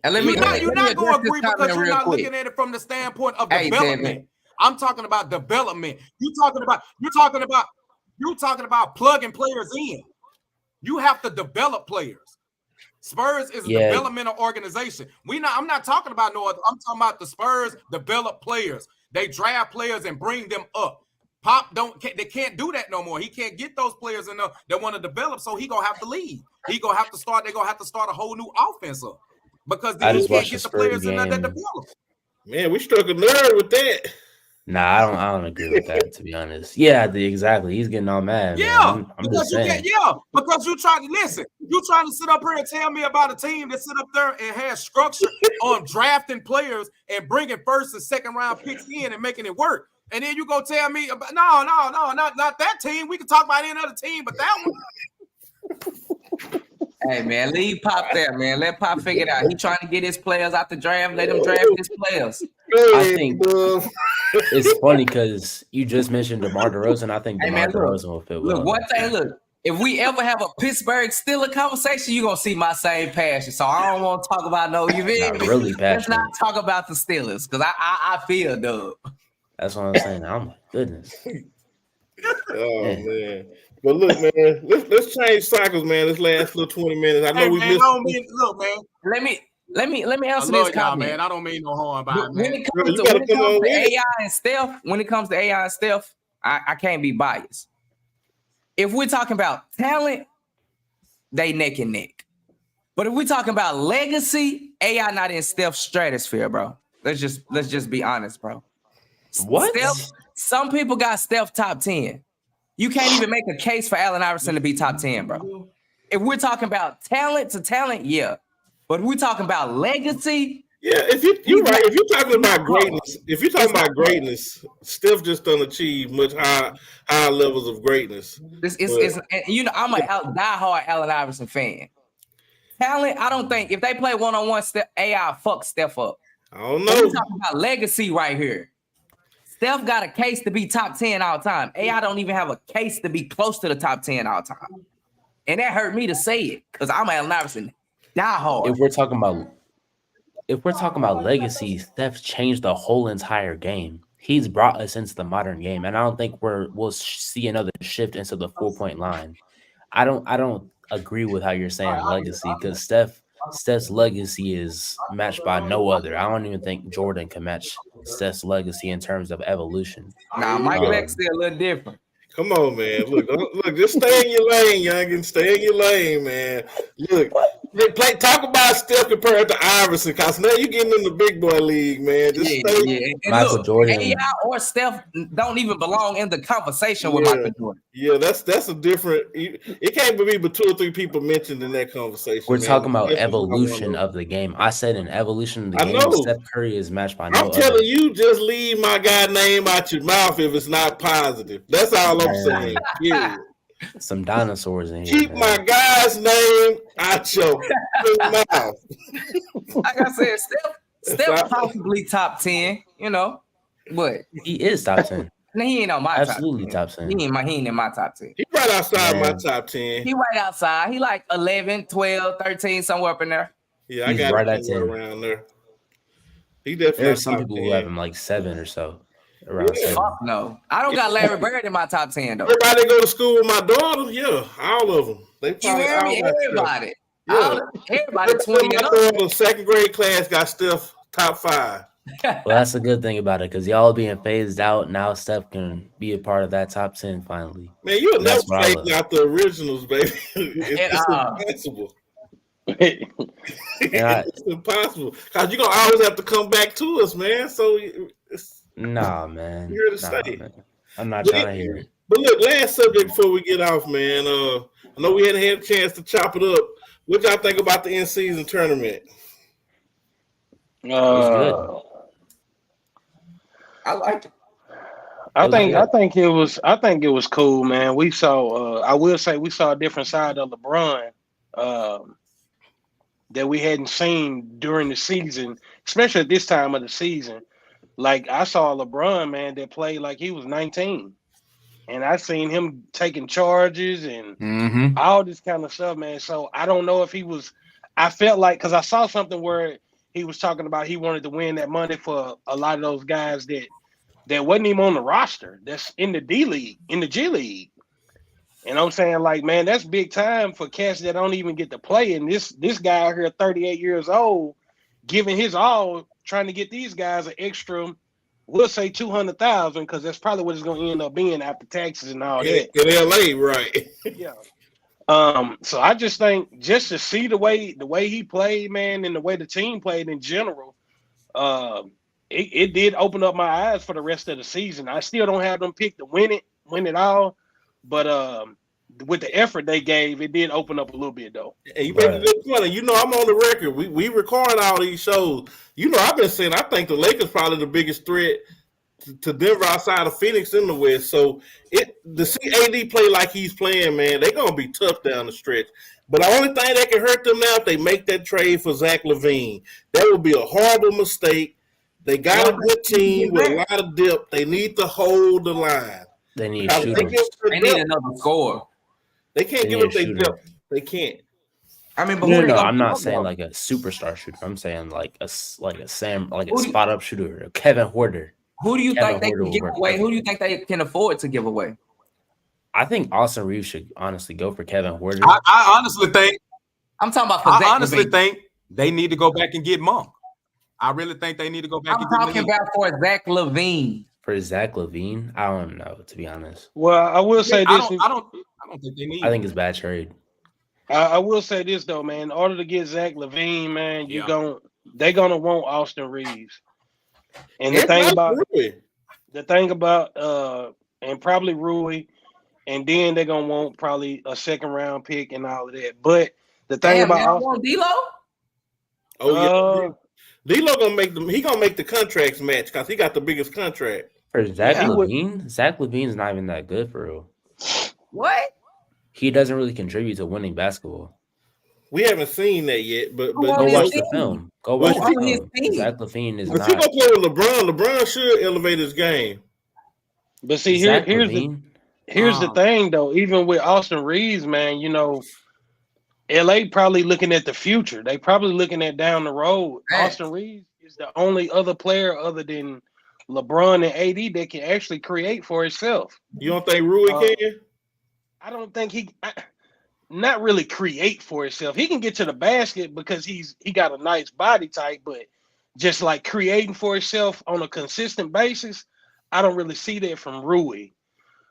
And you're not going to agree because you're not looking at it from the standpoint of development. I'm talking about development. You're talking about plugging players in. You have to develop players. Spurs is a developmental organization. I'm not talking about no other. I'm talking about the Spurs develop players. They draft players and bring them up. Pop they can't do that no more. He can't get those players in there that want to develop, so he gonna have to leave. They're gonna have to start a whole new offense up. Because he can't get the players in there that develop. Man, we struck a nerve with that. Nah, I don't agree with that, to be honest. Yeah, exactly. He's getting all mad. Yeah, man. I'm just saying. Because you trying to listen. You trying to sit up here and tell me about a team that sit up there and has structure on drafting players and bringing first and second round picks in and making it work. And then you go tell me about no, not that team. We can talk about any other team, but that one. Hey man, leave Pop there, man. Let Pop figure it out. He trying to get his players out the draft. Let him draft his players. I think it's funny because you just mentioned DeMar DeRozan. I think DeMar DeRozan will fit well. Look, one thing. Look, if we ever have a Pittsburgh Steelers conversation, you're gonna see my same passion. So I don't want to talk about you feel Not me? really Let's passionate. not talk about the Steelers because I feel Doug. That's what I'm saying. Oh my goodness. Oh Man. man. But look, man, let's change cycles, man. This last little 20 minutes. I know Hey we man, missed. I don't mean look, man. Let me I answer love this y'all, comment. man. I don't mean no harm by it, When man. it Girl, comes you to, gotta come on with it. AI and Steph, I can't be biased. If we're talking about talent, they neck and neck. But if we're talking about legacy, AI not in Steph's stratosphere, bro. Let's just be honest, bro. What? Steph, some people got Steph top 10. You can't even make a case for Allen Iverson to be top 10, bro. If we're talking about talent to talent, yeah. But we're talking about legacy. Yeah, you're right. If you're talking about greatness, Steph just don't achieve much high levels of greatness. I'm a diehard Allen Iverson fan. Talent, I don't think if they play one-on-one, AI fuck Steph up. I don't We're know. talking about legacy right here. Steph got a case to be top 10 all time. AI don't even have a case to be close to the top 10 all time. And that hurt me to say it because I'm Allen Iverson diehard. If we're talking about legacy, Steph changed the whole entire game. He's brought us into the modern game, and I don't think we'll see another shift into the 4-point line. I don't agree with how you're saying legacy because Steph's legacy is matched by no other. I don't even think Jordan can match Steph's legacy in terms of evolution. Nah, Mike Beck's still a little different. Come on, man. Look, just stay in your lane, youngin. Stay in your lane, man. Look, talk about Steph compared to Iverson, because now you're getting in the big boy league, man. Just stay. And Michael Jordan. AI or Steph don't even belong in the conversation with Michael Jordan. Yeah, that's a different. It can't be but 2 or 3 people mentioned in that conversation. We're talking about evolution of the game. I said in evolution of the game, Steph Curry is matched by no I'm telling you, just leave my guy name out your mouth if it's not positive. That's all I'm saying. Yeah. Some dinosaurs in here. Keep my guy's name out your mouth. Like I said, Steph possibly top 10, but he is top 10. He ain't on my absolutely top 10. He ain't in my top 10. He right outside my top 10. He right outside. He like 11, 12, 13, somewhere up in there. Yeah, he's I got right at 10 around there. He definitely. There's some people who have him like 7 or so. Around 7. Fuck no. I don't got Larry Bird in my top 10 though. Everybody go to school with my daughter, yeah, all of them. They probably everybody. Yeah. Everybody 20 and up. The 2nd grade class got Steph top 5. Well, that's a good thing about it because y'all being phased out. Now Steph can be a part of that top 10 finally. Man, you'll never phase out the originals, baby. It's impossible. It's impossible because you're gonna always have to come back to us, man. So nah, man. You're here to stay. Man. I'm not trying to hear it. But look, last subject before we get off, man. I know we hadn't had a chance to chop it up. What y'all think about the in-season tournament? Good. I liked it. I think it was cool, man. We saw I will say we saw a different side of LeBron that we hadn't seen during the season, especially at this time of the season. Like I saw LeBron, man, that played like he was 19. And I seen him taking charges and all this kind of stuff, man. So I don't know if I felt like, because I saw something where he was talking about he wanted to win that money for a lot of those guys that wasn't even on the roster. That's in the G League. And I'm saying, like, man, that's big time for cats that don't even get to play. And this guy out here, 38 years old, giving his all, trying to get these guys an extra, we'll say 200,000, because that's probably what it's going to end up being after taxes and all that. In LA, right? Yeah. So I just think just to see the way he played, man, and the way the team played in general, it did open up my eyes for the rest of the season. I still don't have them pick to win it all, but with the effort they gave, it did open up a little bit though. And you make a good point. I'm on the record. We record all these shows. I've been saying I think the Lakers probably the biggest threat to Denver outside of Phoenix in the West. So to see AD play like he's playing, man, they're gonna be tough down the stretch. But the only thing that can hurt them now if they make that trade for Zach LaVine, that would be a horrible mistake. They got a good team with a lot of depth. They need to hold the line. They need shooters. They need another score. They can't They give need up a their shooter. depth. They can't. I mean, but No, who they no, gonna I'm give not up, saying though? like a superstar shooter. I'm saying like a Who do, spot up shooter, Kevin Horter. who do you Kevin think they Horter can will give work away? Who do you perfectly. think they can afford to give away? I think Austin Reeves should honestly go for Kevin Horter. I honestly think I'm talking about for I Zach honestly LaVine. think they need to go back and get Monk. I really think they need to go back I'm and get talking Malik. about for Zach LaVine. For Zach LaVine, I don't know, to be honest. Well, I will say I this. don't think they need. I think it's a bad trade. I will say this though, man. In order to get Zach LaVine, man, Yeah. they're gonna want Austin Reeves. And the It's thing not about Rui. and probably Rui, and then they're gonna want probably a second round pick and all of that. But the thing Damn, about they don't Austin, want D'Lo? Oh yeah, D'Lo gonna make them. He gonna make the contracts match because he got the biggest contract. For Zach he would- LaVine, Zach LaVine's not even that good for real. What? He doesn't really contribute to winning basketball. We haven't seen that yet, but Who Go on his watch the team? film. Go Well, watch the on his film. team? Zach LaVine is if he not. gonna play with LeBron, LeBron should elevate his game. but see Zach here's LaVine. the thing though. Even with Austin Reeves, man, LA probably looking at the future. They probably looking at down the road. Right. Austin Reeves is the only other player other than LeBron and AD that can actually create for himself. You don't think Rui can? I don't think not really create for himself. He can get to the basket because he got a nice body type, but just like creating for himself on a consistent basis, I don't really see that from Rui.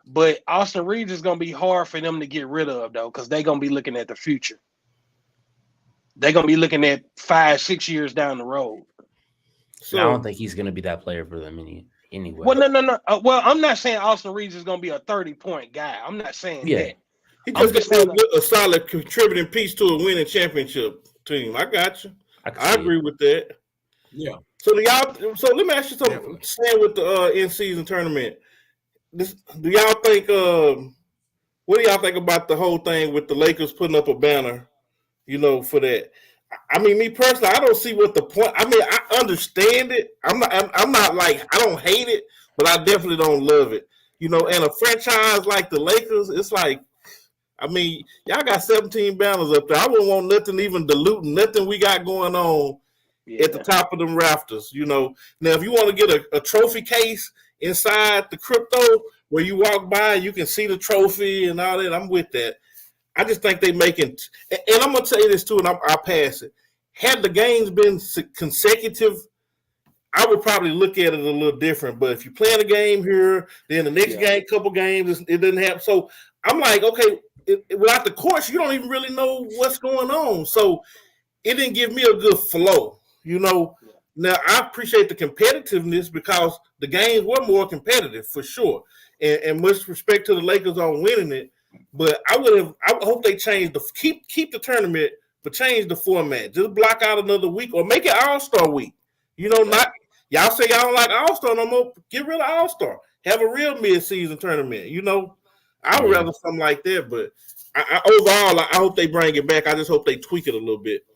But Austin Reeves is going to be hard for them to get rid of, though, because they're going to be looking at the future. They're going to be looking at 5-6 years down the road. I don't think he's going to be that player for them anyway. Well, no. Well, I'm not saying Austin Reeves is going to be a 30-point guy. I'm not saying that. He just gonna be a solid contributing piece to a winning championship team. I got you. I agree with that. Yeah. So let me ask you something. Staying with the in-season tournament, do y'all think? What do y'all think about the whole thing with the Lakers putting up a banner? For that. I mean, me personally, I don't see what the point. I mean, I understand it. I'm not like I don't hate it, but I definitely don't love it. And a franchise like the Lakers, it's like. I mean, y'all got 17 banners up there. I wouldn't want nothing even diluting, nothing we got going on at the top of them rafters. Now, if you want to get a trophy case inside the crypto where you walk by and you can see the trophy and all that, I'm with that. I just think they making, and I'm going to tell you this too, and I'll pass it. Had the games been consecutive, I would probably look at it a little different. But if you're playing a game here, then the next game, couple games, it didn't happen. So I'm like, okay, without the course, you don't even really know what's going on. So it didn't give me a good flow. Now I appreciate the competitiveness because the games were more competitive for sure. And much respect to the Lakers on winning it. But I hope they change keep the tournament, but change the format. Just block out another week or make it All-Star week. Not y'all say y'all don't like All-Star no more. Get rid of All-Star. Have a real mid-season tournament. I would rather something like that, but overall, I hope they bring it back. I just hope they tweak it a little bit.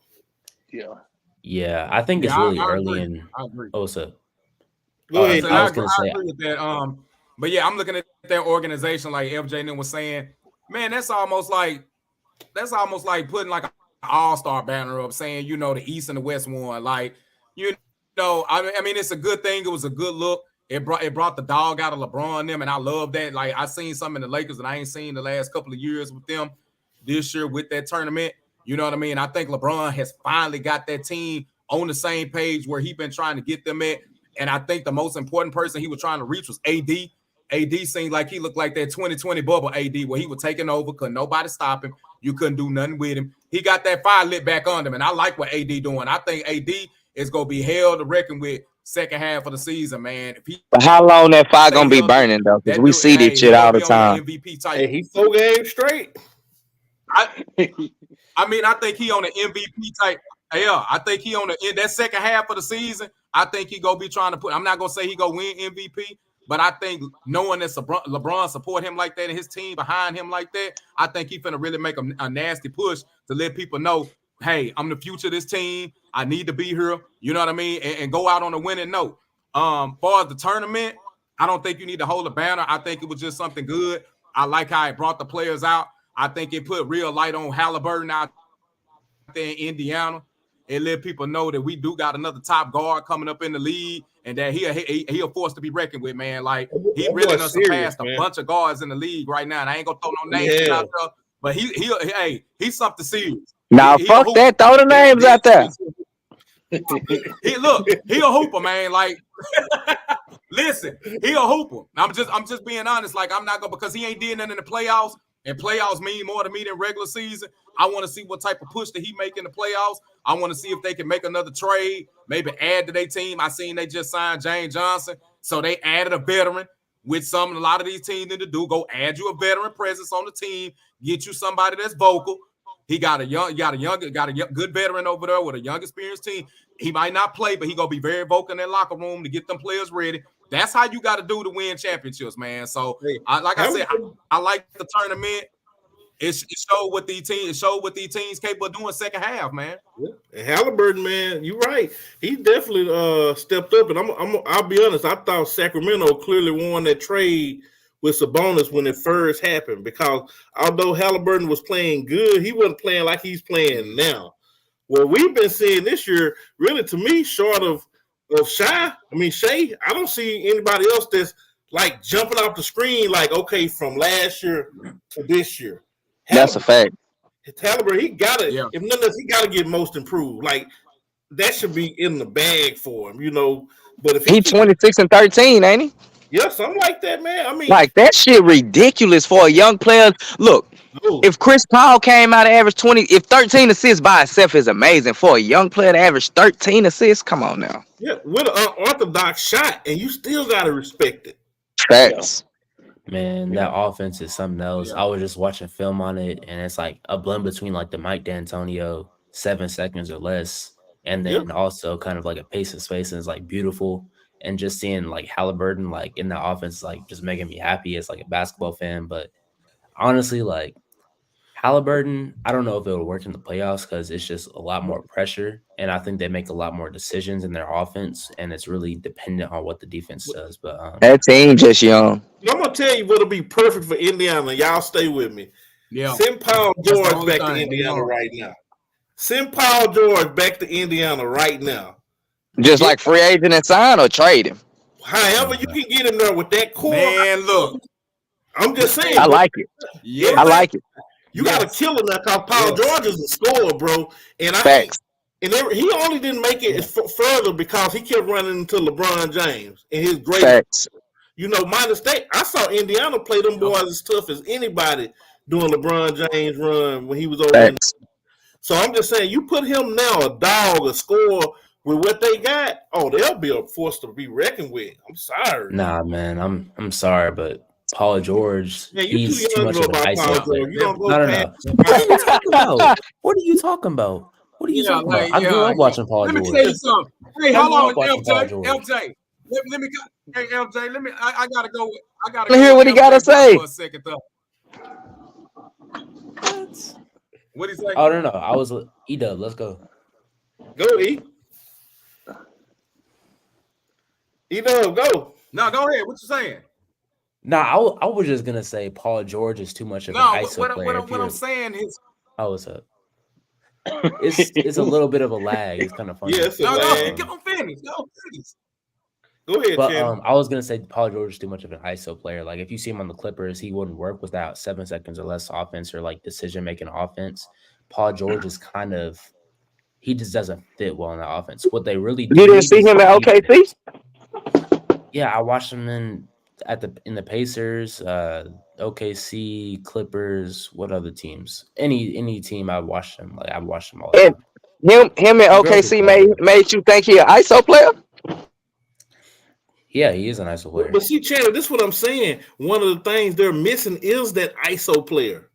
Yeah, I think it's really early in. I agree. Oh, so Go ahead. I agree with that. But yeah, I'm looking at their organization, like FJ was saying. Man, that's almost like putting like an all-star banner up, saying the East and the West won. Like I mean, it's a good thing. It was a good look. It brought the dog out of LeBron and them, and I love that. Like I seen something in the Lakers that I ain't seen the last couple of years with them. This year with that tournament, you know what I mean? I think LeBron has finally got that team on the same page where he been trying to get them at. And I think the most important person he was trying to reach was AD. AD seemed like he looked like that 2020 bubble AD where he was taking over, couldn't nobody stop him. You couldn't do nothing with him. He got that fire lit back on him, and I like what AD doing. I think AD is going to be held to reckon with second half of the season, man. But how long that fire gonna be burning though? Because we see this shit all the time. MVP type. Hey, he 4 games straight. I mean, I think he on the MVP type. Yeah, I think he on that second half of the season. I think he gonna be trying to put. I'm not gonna say he gonna win MVP, but I think knowing that LeBron support him like that and his team behind him like that, I think he finna really make a nasty push to let people know, hey, I'm the future of this team. I need to be here. You know what I mean? And go out on a winning note. Far as the tournament, I don't think you need to hold a banner. I think it was just something good. I like how it brought the players out. I think it put real light on Halliburton out there in Indiana. It let people know that we do got another top guard coming up in the league, and that he a force to be reckoned with, man. Like he really done surpassed a bunch of guards in the league right now. And I ain't gonna throw no names out there, but he's something serious. Now fuck that, throw the names out there. He a hooper, man. Like, listen, he a hooper. I'm just being honest. Like, I'm not gonna, because he ain't did nothing in the playoffs, and playoffs mean more to me than regular season. I want to see what type of push that he make in the playoffs. I want to see if they can make another trade, maybe add to their team. I seen they just signed James Johnson, so they added a veteran, which a lot of these teams need to do. Go add you a veteran presence on the team, get you somebody that's vocal. He got a good veteran over there with a young, experienced team. He might not play, but he gonna be very vocal in that locker room to get them players ready. That's how you got to do to win championships, man. So, I like the tournament. It showed what these teams capable of doing second half, man. Yeah. And Halliburton, man, you're right. He definitely stepped up. And I'll be honest. I thought Sacramento clearly won that trade with Sabonis when it first happened, because although Halliburton was playing good, he wasn't playing like he's playing now. What we've been seeing this year, really, to me, short of Shai, I don't see anybody else that's like jumping off the screen like, okay, from last year to this year. That's a fact. Halliburton, he got it. Yeah. If nothing else, he got to get most improved. Like, that should be in the bag for him, you know. But if he's 26-13, ain't he? Yeah, something like that, man. I mean, like, that shit ridiculous for a young player. Look, if Chris Paul came out and averaged 20, if 13 assists by itself is amazing, for a young player to average 13 assists, come on now. Yeah, with an unorthodox shot, and you still got to respect it. Facts. Man, that offense is something else. I was just watching film on it, and it's like a blend between like the Mike D'Antonio 7 seconds or less, and then also kind of like a pace of space, and it's like beautiful. And just seeing like Halliburton like in the offense, like just making me happy as like a basketball fan. But honestly, like Halliburton, I don't know if it'll work in the playoffs because it's just a lot more pressure, and I think they make a lot more decisions in their offense, and it's really dependent on what the defense does. But that team just young. I'm gonna tell you what'll be perfect for Indiana. Y'all stay with me. Yeah, send Paul George back to Indiana right now. Send Paul George back to Indiana right now. Just like free agent and sign or trade him. However, you can get him there with that core. Man, look, I'm just saying. I like it. Yeah, I like it. You got to kill him now, because Paul George is a scorer, bro. And he only didn't make it further because he kept running into LeBron James and his great. Facts. You know, minus that, I saw Indiana play them boys as tough as anybody doing LeBron James run when he was over there. So I'm just saying, you put him now, a dog, a scorer, with what they got, they'll be a force to be reckoned with. I'm sorry. Nah, man, I'm sorry, but Paul George, he's too much of an ISO player. No. What are you talking about? What are you talking about? I grew up watching Paul George. Let me tell you something. Hey, hold on, LJ. Let me. Hey, LJ. I gotta go. Let me hear what he gotta say for a second, though. What he say? Oh no, I was E-Dub. Let's go. Go E. E-Dub, go. No, go ahead. What you saying? Nah, I was just gonna say Paul George is too much of an ISO player. What I'm saying is, what's up? It's a little bit of a lag. It's kind of funny. Yes, lag. Don't finish. Go ahead, but Chan. I was gonna say Paul George is too much of an ISO player. Like if you see him on the Clippers, he wouldn't work without 7 seconds or less offense or like decision making offense. Paul George is he just doesn't fit well in the offense. What they really do. You didn't see him at OKC? Yeah, I watched him in the Pacers, OKC, Clippers. What other teams? Any team I watched him. Like I watched him all the time. Him at OKC made you think he an ISO player? Yeah, he is an ISO player. But see, Chandler, this is what I'm saying. One of the things they're missing is that ISO player.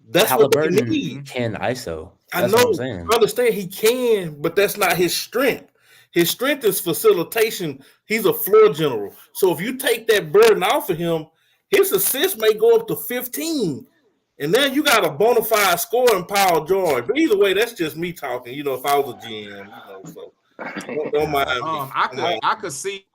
That's Halliburton what they need. Can ISO. That's what I'm saying. I understand he can, but that's not his strength. His strength is facilitation. He's a floor general. So if you take that burden off of him, his assists may go up to 15. And then you got a bona fide scorer in Paul George. But either way, that's just me talking. You know, if I was a GM, so don't mind me. I could see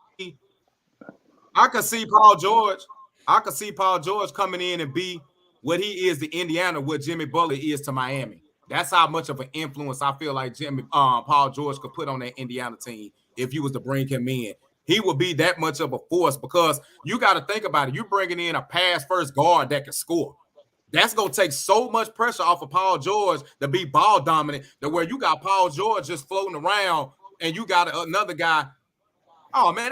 Paul George. I could see Paul George coming in and be what he is to Indiana, what Jimmy Butler is to Miami. That's how much of an influence I feel like Paul George could put on that Indiana team if you was to bring him in. He would be that much of a force because you got to think about it. You're bringing in a pass-first guard that can score. That's going to take so much pressure off of Paul George to be ball dominant to where you got Paul George just floating around and you got another guy. Oh, man,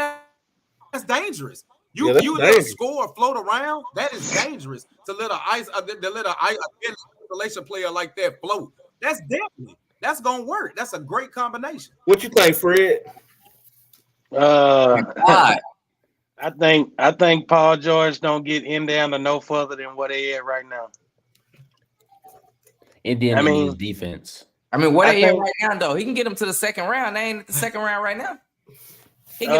that's dangerous. You let a score float around. That is dangerous to let a isolation player like that float. That's going to work. That's a great combination. What you think, Fred? I think Paul George don't get Indiana no further than what they at right now. Indiana needs defense. What they at right now though? He can get them to the second round. They ain't at the second round right now. He get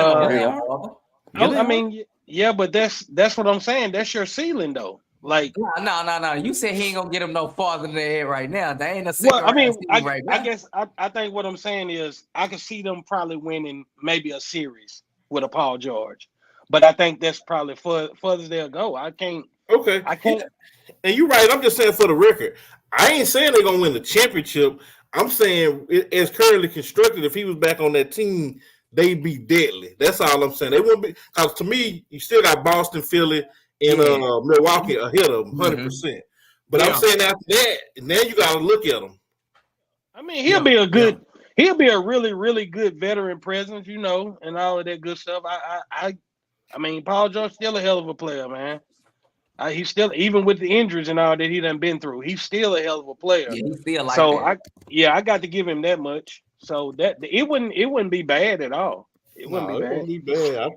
them yeah, but that's what I'm saying. That's your ceiling though. Like no. You said he ain't gonna get them no farther than they at right now. They ain't a second round right now. I guess I think what I'm saying is I can see them probably winning maybe a series with a Paul George. But I think that's probably further they'll go. I can't. And you're right. I'm just saying for the record, I ain't saying they're gonna win the championship. I'm saying as currently constructed, if he was back on that team, they'd be deadly. That's all I'm saying. They wouldn't be, because to me, you still got Boston, Philly, and Milwaukee ahead of them, 100%. But I'm saying after that, now you got to look at them. I mean, he'll be a really, really good veteran presence, and all of that good stuff. I mean, Paul George still a hell of a player, man. He's still, even with the injuries and all that he done been through, he's still a hell of a player. Yeah, he's still like that. I got to give him that much. So that it wouldn't be bad at all. It wouldn't be bad.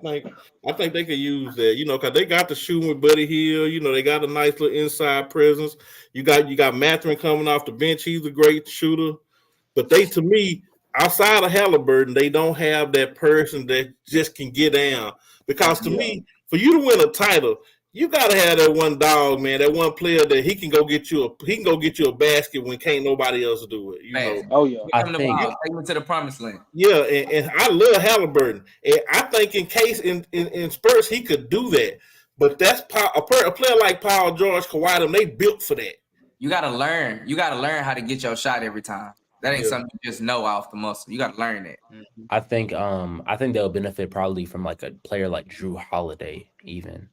I think they could use that, because they got the shooting with Buddy Hield. They got a nice little inside presence. You got Mathurin coming off the bench. He's a great shooter. But to me, outside of Halliburton, they don't have that person that just can get down. Because to me, for you to win a title, you gotta have that one dog, man. That one player that he can go get you a basket when can't nobody else do it. Oh yeah, take him to the promised land. Yeah, and I love Halliburton, and I think in spurts he could do that. But that's a player like Paul George, Kawhi, they built for that. You gotta learn. You gotta learn how to get your shot every time. That ain't something you just know off the muscle. You gotta learn that. I think they'll benefit probably from like a player like Drew Holiday even.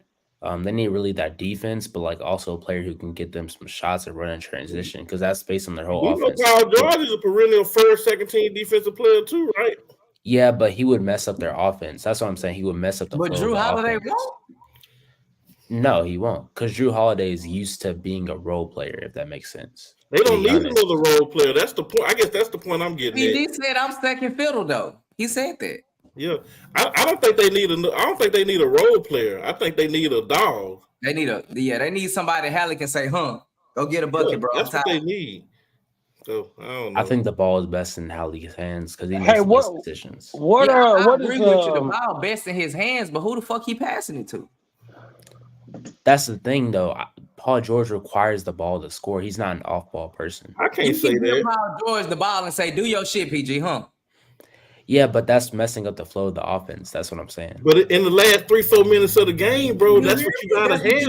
They need really that defense, but like also a player who can get them some shots and run in transition because that's based on their whole offense. Paul George is a perennial first, second team defensive player too, right? Yeah, but he would mess up their offense. That's what I'm saying. He would mess up the flow. But Drew Holiday won't. No, he won't, because Drew Holiday is used to being a role player. If that makes sense. They don't need another role player. That's the point. I guess that's the point I'm getting at. He said I'm second fiddle though. He said that. Yeah, I don't think they need a role player. I think they need a dog. They need somebody Hallie can say, go get a bucket, bro. That's what they need. So I don't know. I think the ball is best in Hallie's hands because he makes the best decisions. I agree with you. The ball best in his hands, but who the fuck he passing it to? That's the thing, though. Paul George requires the ball to score. He's not an off-ball person. I can't say that. Paul George the ball and say, "Do your shit, PG, huh?" Yeah, but that's messing up the flow of the offense. That's what I'm saying. But in the last 3-4 minutes of the game, bro, that's what you gotta have.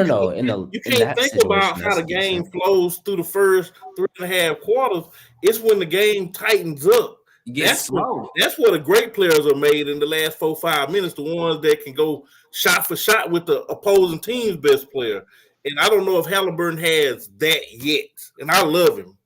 No. You can't think about how the game flows through the first 3.5 quarters. It's when the game tightens up. That's where the great players are made in the last 4-5 minutes. The ones that can go shot for shot with the opposing team's best player. And I don't know if Halliburton has that yet. And I love him.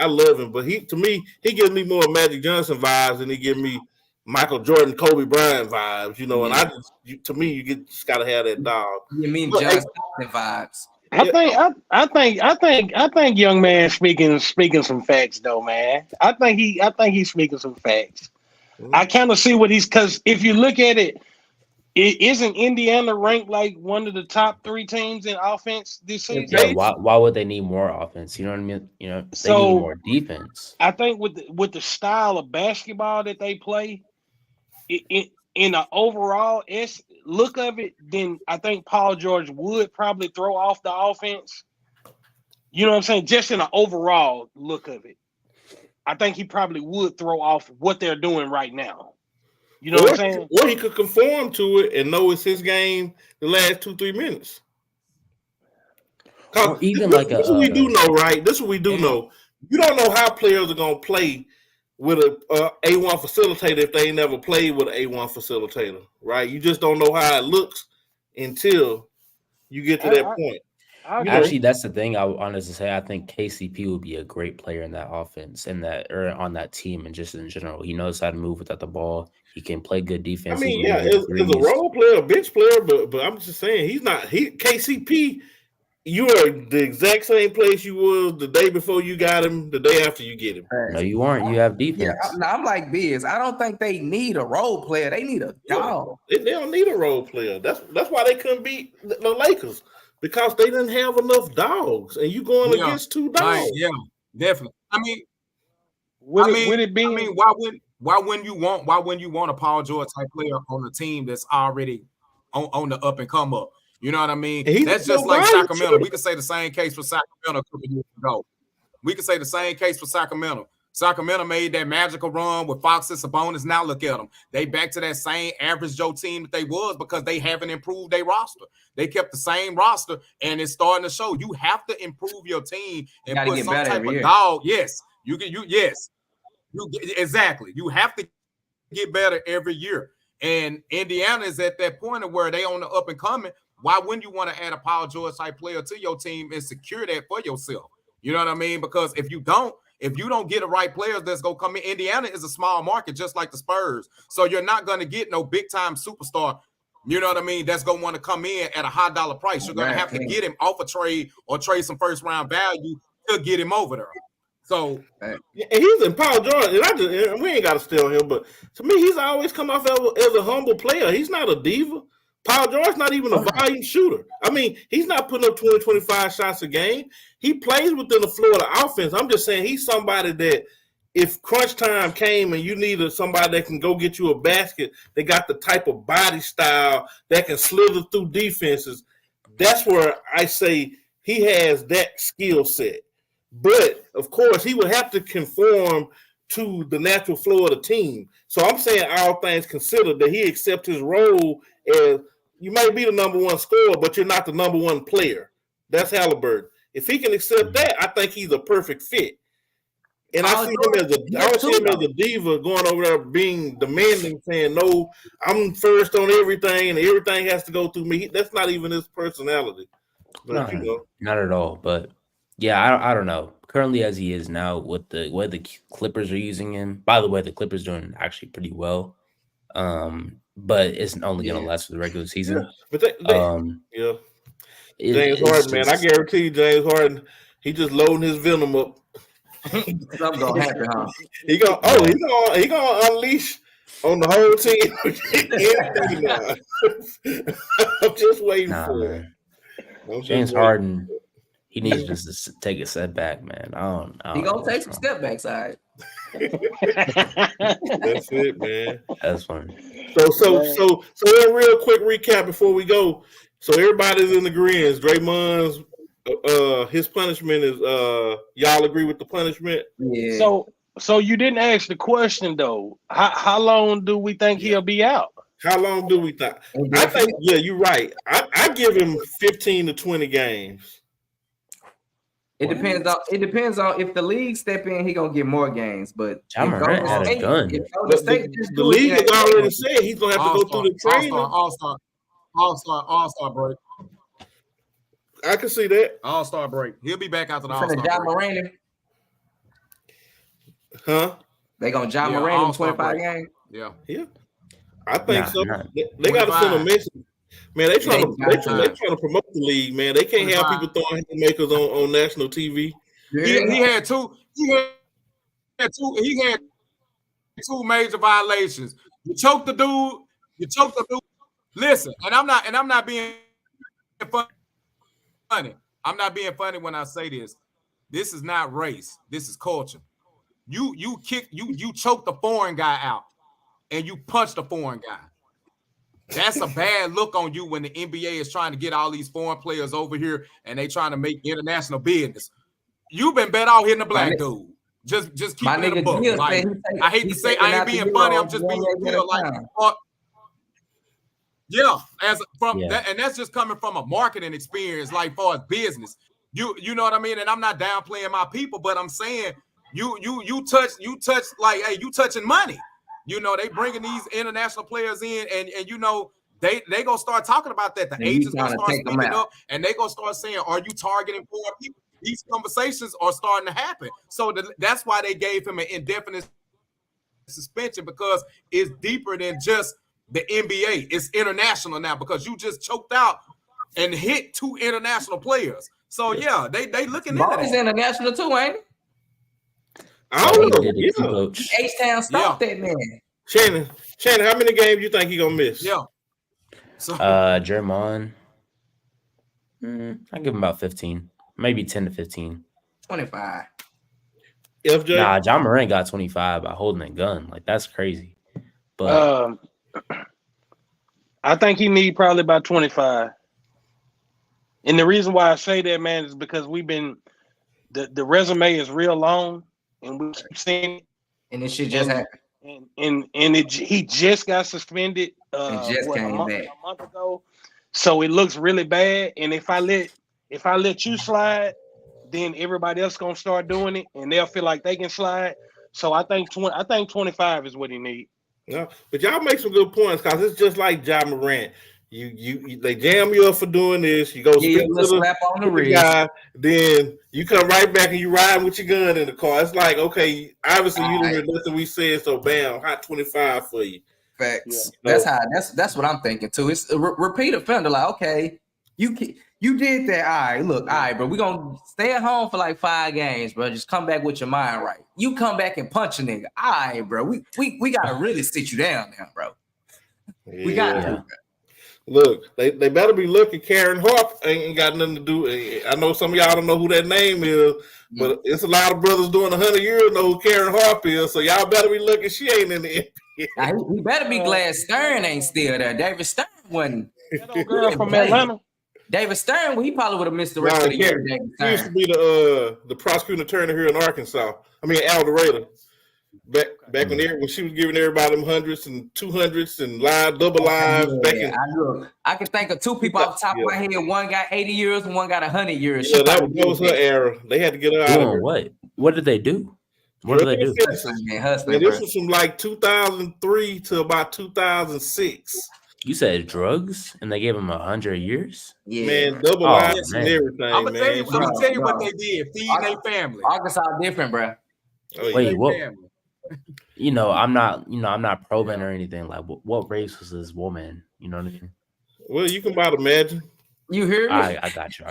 I love him, but to me, he gives me more Magic Johnson vibes than he gives me Michael Jordan, Kobe Bryant vibes. And to me, you just gotta have that dog. You mean Johnson vibes? I think young man speaking some facts though, man. I think he's speaking some facts. I kind of see what because if you look at it, isn't Indiana ranked like one of the top 3 teams in offense this season? Yeah, why would they need more offense? You know what I mean? They need more defense. I think with the style of basketball that they play, in the overall look of it, then I think Paul George would probably throw off the offense. You know what I'm saying? Just in the overall look of it, I think he probably would throw off what they're doing right now. You know what I'm saying? Or he could conform to it and know it's his game the last 2-3 minutes. 'Cause Or even this like is what we do know, right? This is what we do know. You don't know how players are gonna play with a A1 facilitator if they ain't never played with an A1 facilitator, right? You just don't know how it looks until you get to that point. Actually, that's the thing I would honestly say. I think KCP would be a great player in that offense and that or on that team and just in general. He knows how to move without the ball. He can play good defense. I mean, yeah, as a role player, a bench player, but I'm just saying he's not KCP. You are the exact same place you was the day before you got him, the day after you get him. No, you aren't. You have defense. Yeah, I'm like Biz. I don't think they need a role player. They need a dog. They don't need a role player. That's why they couldn't beat the Lakers because they didn't have enough dogs, and you going against two dogs. Yeah, definitely. I mean, why wouldn't you want a Paul George type player on the team that's already on the up and come up? You know what I mean? That's just like Sacramento. We could say the same case for Sacramento a couple years ago. We could say the same case for Sacramento. Sacramento made that magical run with Fox and Sabonis. Now look at them. They back to that same average Joe team that they was because they haven't improved their roster. They kept the same roster, and it's starting to show. You have to improve your team and put some type of dog. Yes, exactly. You have to get better every year. And Indiana is at that point of where they on the up and coming. Why wouldn't you want to add a Paul George type player to your team and secure that for yourself? You know what I mean? Because if you don't get the right players that's going to come in, Indiana is a small market just like the Spurs. So you're not going to get no big time superstar, you know what I mean, that's going to want to come in at a high dollar price. You're going to have to get him off a trade or trade some first round value to get him over there. So he's in Paul George, and we ain't got to steal him, but to me, he's always come off as a humble player. He's not a diva. Paul George's not even a volume shooter. I mean, he's not putting up 20, 25 shots a game. He plays within the flow of the offense. I'm just saying he's somebody that if crunch time came and you needed somebody that can go get you a basket, they got the type of body style that can slither through defenses. That's where I say he has that skill set. But, of course, he would have to conform to the natural flow of the team. So I'm saying all things considered that he accepts his role as you might be the number one scorer, but you're not the number one player. That's Halliburton. If he can accept that, I think he's a perfect fit. And I see him as a diva going over there being demanding, saying, no, I'm first on everything and everything has to go through me. That's not even his personality. But, not at all. But, yeah, I don't know. Currently, as he is now, with the way the Clippers are using him, by the way, the Clippers doing actually pretty well. But it's only going to last for the regular season. Yeah. But James Harden, man, I guarantee you, James Harden, he just loading his venom up. Something gonna happen, huh? He gonna unleash on the whole team. I'm just waiting for it. James Harden, he needs just to take a step back, man. I don't he gonna take some step backs, all right. That's it, man. That's funny. So a real quick recap before we go. So everybody's in agreement. Draymond's his punishment is y'all agree with the punishment? Yeah. So you didn't ask the question though. How long do we think he'll be out? How long do we think? I think you're right. I give him 15 to 20 games. It depends on if the league step in, he gonna get more games. But the league has already said he's gonna have to go through the training. All-star break. I can see that. All-star break. He'll be back after the all-star break. Huh? They gonna Ja Morant in 25 games? Yeah. I think so. They got to send a message. Man, they trying to promote the league, man. They can't have people throwing haymakers on national TV. He had two two major violations. You choked the dude. Listen, and I'm not being funny. I'm not being funny when I say this. This is not race. This is culture. You choked the foreign guy out and you punched the foreign guy. That's a bad look on you when the NBA is trying to get all these foreign players over here and they trying to make international business. You've been better out hitting the black dude. Just keep it in the book. Like, I hate to say I ain't being funny. I'm just being real. Like, and that's just coming from a marketing experience, like far as business. You know what I mean? And I'm not downplaying my people, but I'm saying you touch like, hey, you touching money. You know, they bringing these international players in, and you know, they gonna start talking about that. The agents gonna start speaking up, and they gonna start saying, "Are you targeting poor people?" These conversations are starting to happen. So that's why they gave him an indefinite suspension, because it's deeper than just the NBA. It's international now, because you just choked out and hit 2 international players. So yeah, they looking into that. He's international too, ain't he? I don't know. Yeah. Coach. H-Town stopped that man. Shannon, how many games you think he gonna miss? Yeah. So Draymond, I give him about 15, maybe 10 to 15. 25. FJ? Nah, John Morant got 25 by holding a gun. Like, that's crazy. But I think he need probably about 25. And the reason why I say that, man, is because we've been the resume is real long, and we've seen, and this shit just happened. And he just got suspended a month ago. So it looks really bad. And if I let you slide, then everybody else gonna start doing it, and they'll feel like they can slide. So I think 25 is what he needs. No, but y'all make some good points, because it's just like John Morant. You they jam you up for doing this. You go speak to the guy, then you come right back and you ride with your gun in the car. It's like, okay, obviously you didn't hear nothing we said, so bam, hot 25 for you. Facts. Yeah. That's what I'm thinking too. It's a repeat offender. Like, okay, you did that. All right, bro. We're gonna stay at home for like 5 games, bro. Just come back with your mind right. You come back and punch a nigga. All right, bro. We gotta really sit you down now, bro. Yeah. We gotta. Look, they better be looking. Karen Harp ain't got nothing to do. I know some of y'all don't know who that name is, but it's a lot of brothers doing 100 years know who Karen Harp is. So y'all better be looking. She ain't in the NBA. We better be glad Stern ain't still there. David Stern wasn't. That old girl from Atlanta. David Stern, well, he probably would have missed the rest of the year. He used to be the prosecuting attorney here in Arkansas. I mean, El Dorado. Back when she was giving everybody them 100s and 200s and double lives. I can think of 2 people off the top of my head. One got 80 years and one got 100 years. Yeah, that was her era. They had to get her out of here. What did they do? What did they do? Hustling, this was from like 2003 to about 2006. You said drugs, and they gave him 100 years? Yeah. Man, double lives and everything, I'm gonna tell you what they did. Feeding their family. Arkansas different, bro. Oh, wait, what? You know, I'm not probing or anything. Like, what race was this woman? You know what I mean? Well, you can about imagine. You hear me? I got you.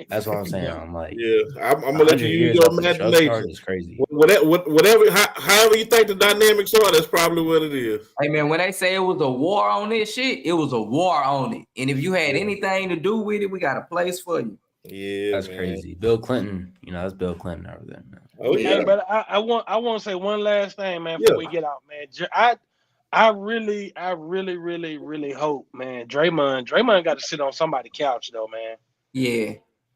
That's what I'm saying. I'm like, yeah, I'm gonna let you use your imagination. It's crazy. Whatever, however you think the dynamics are, that's probably what it is. Hey man, when they say it was a war on this shit, it was a war on it. And if you had anything to do with it, we got a place for you. Yeah, that's crazy. Bill Clinton, that's Bill Clinton over there, man. Oh yeah, but I want to say one last thing, man, before we get out, man. I really hope, man, Draymond got to sit on somebody's couch though, man. Yeah.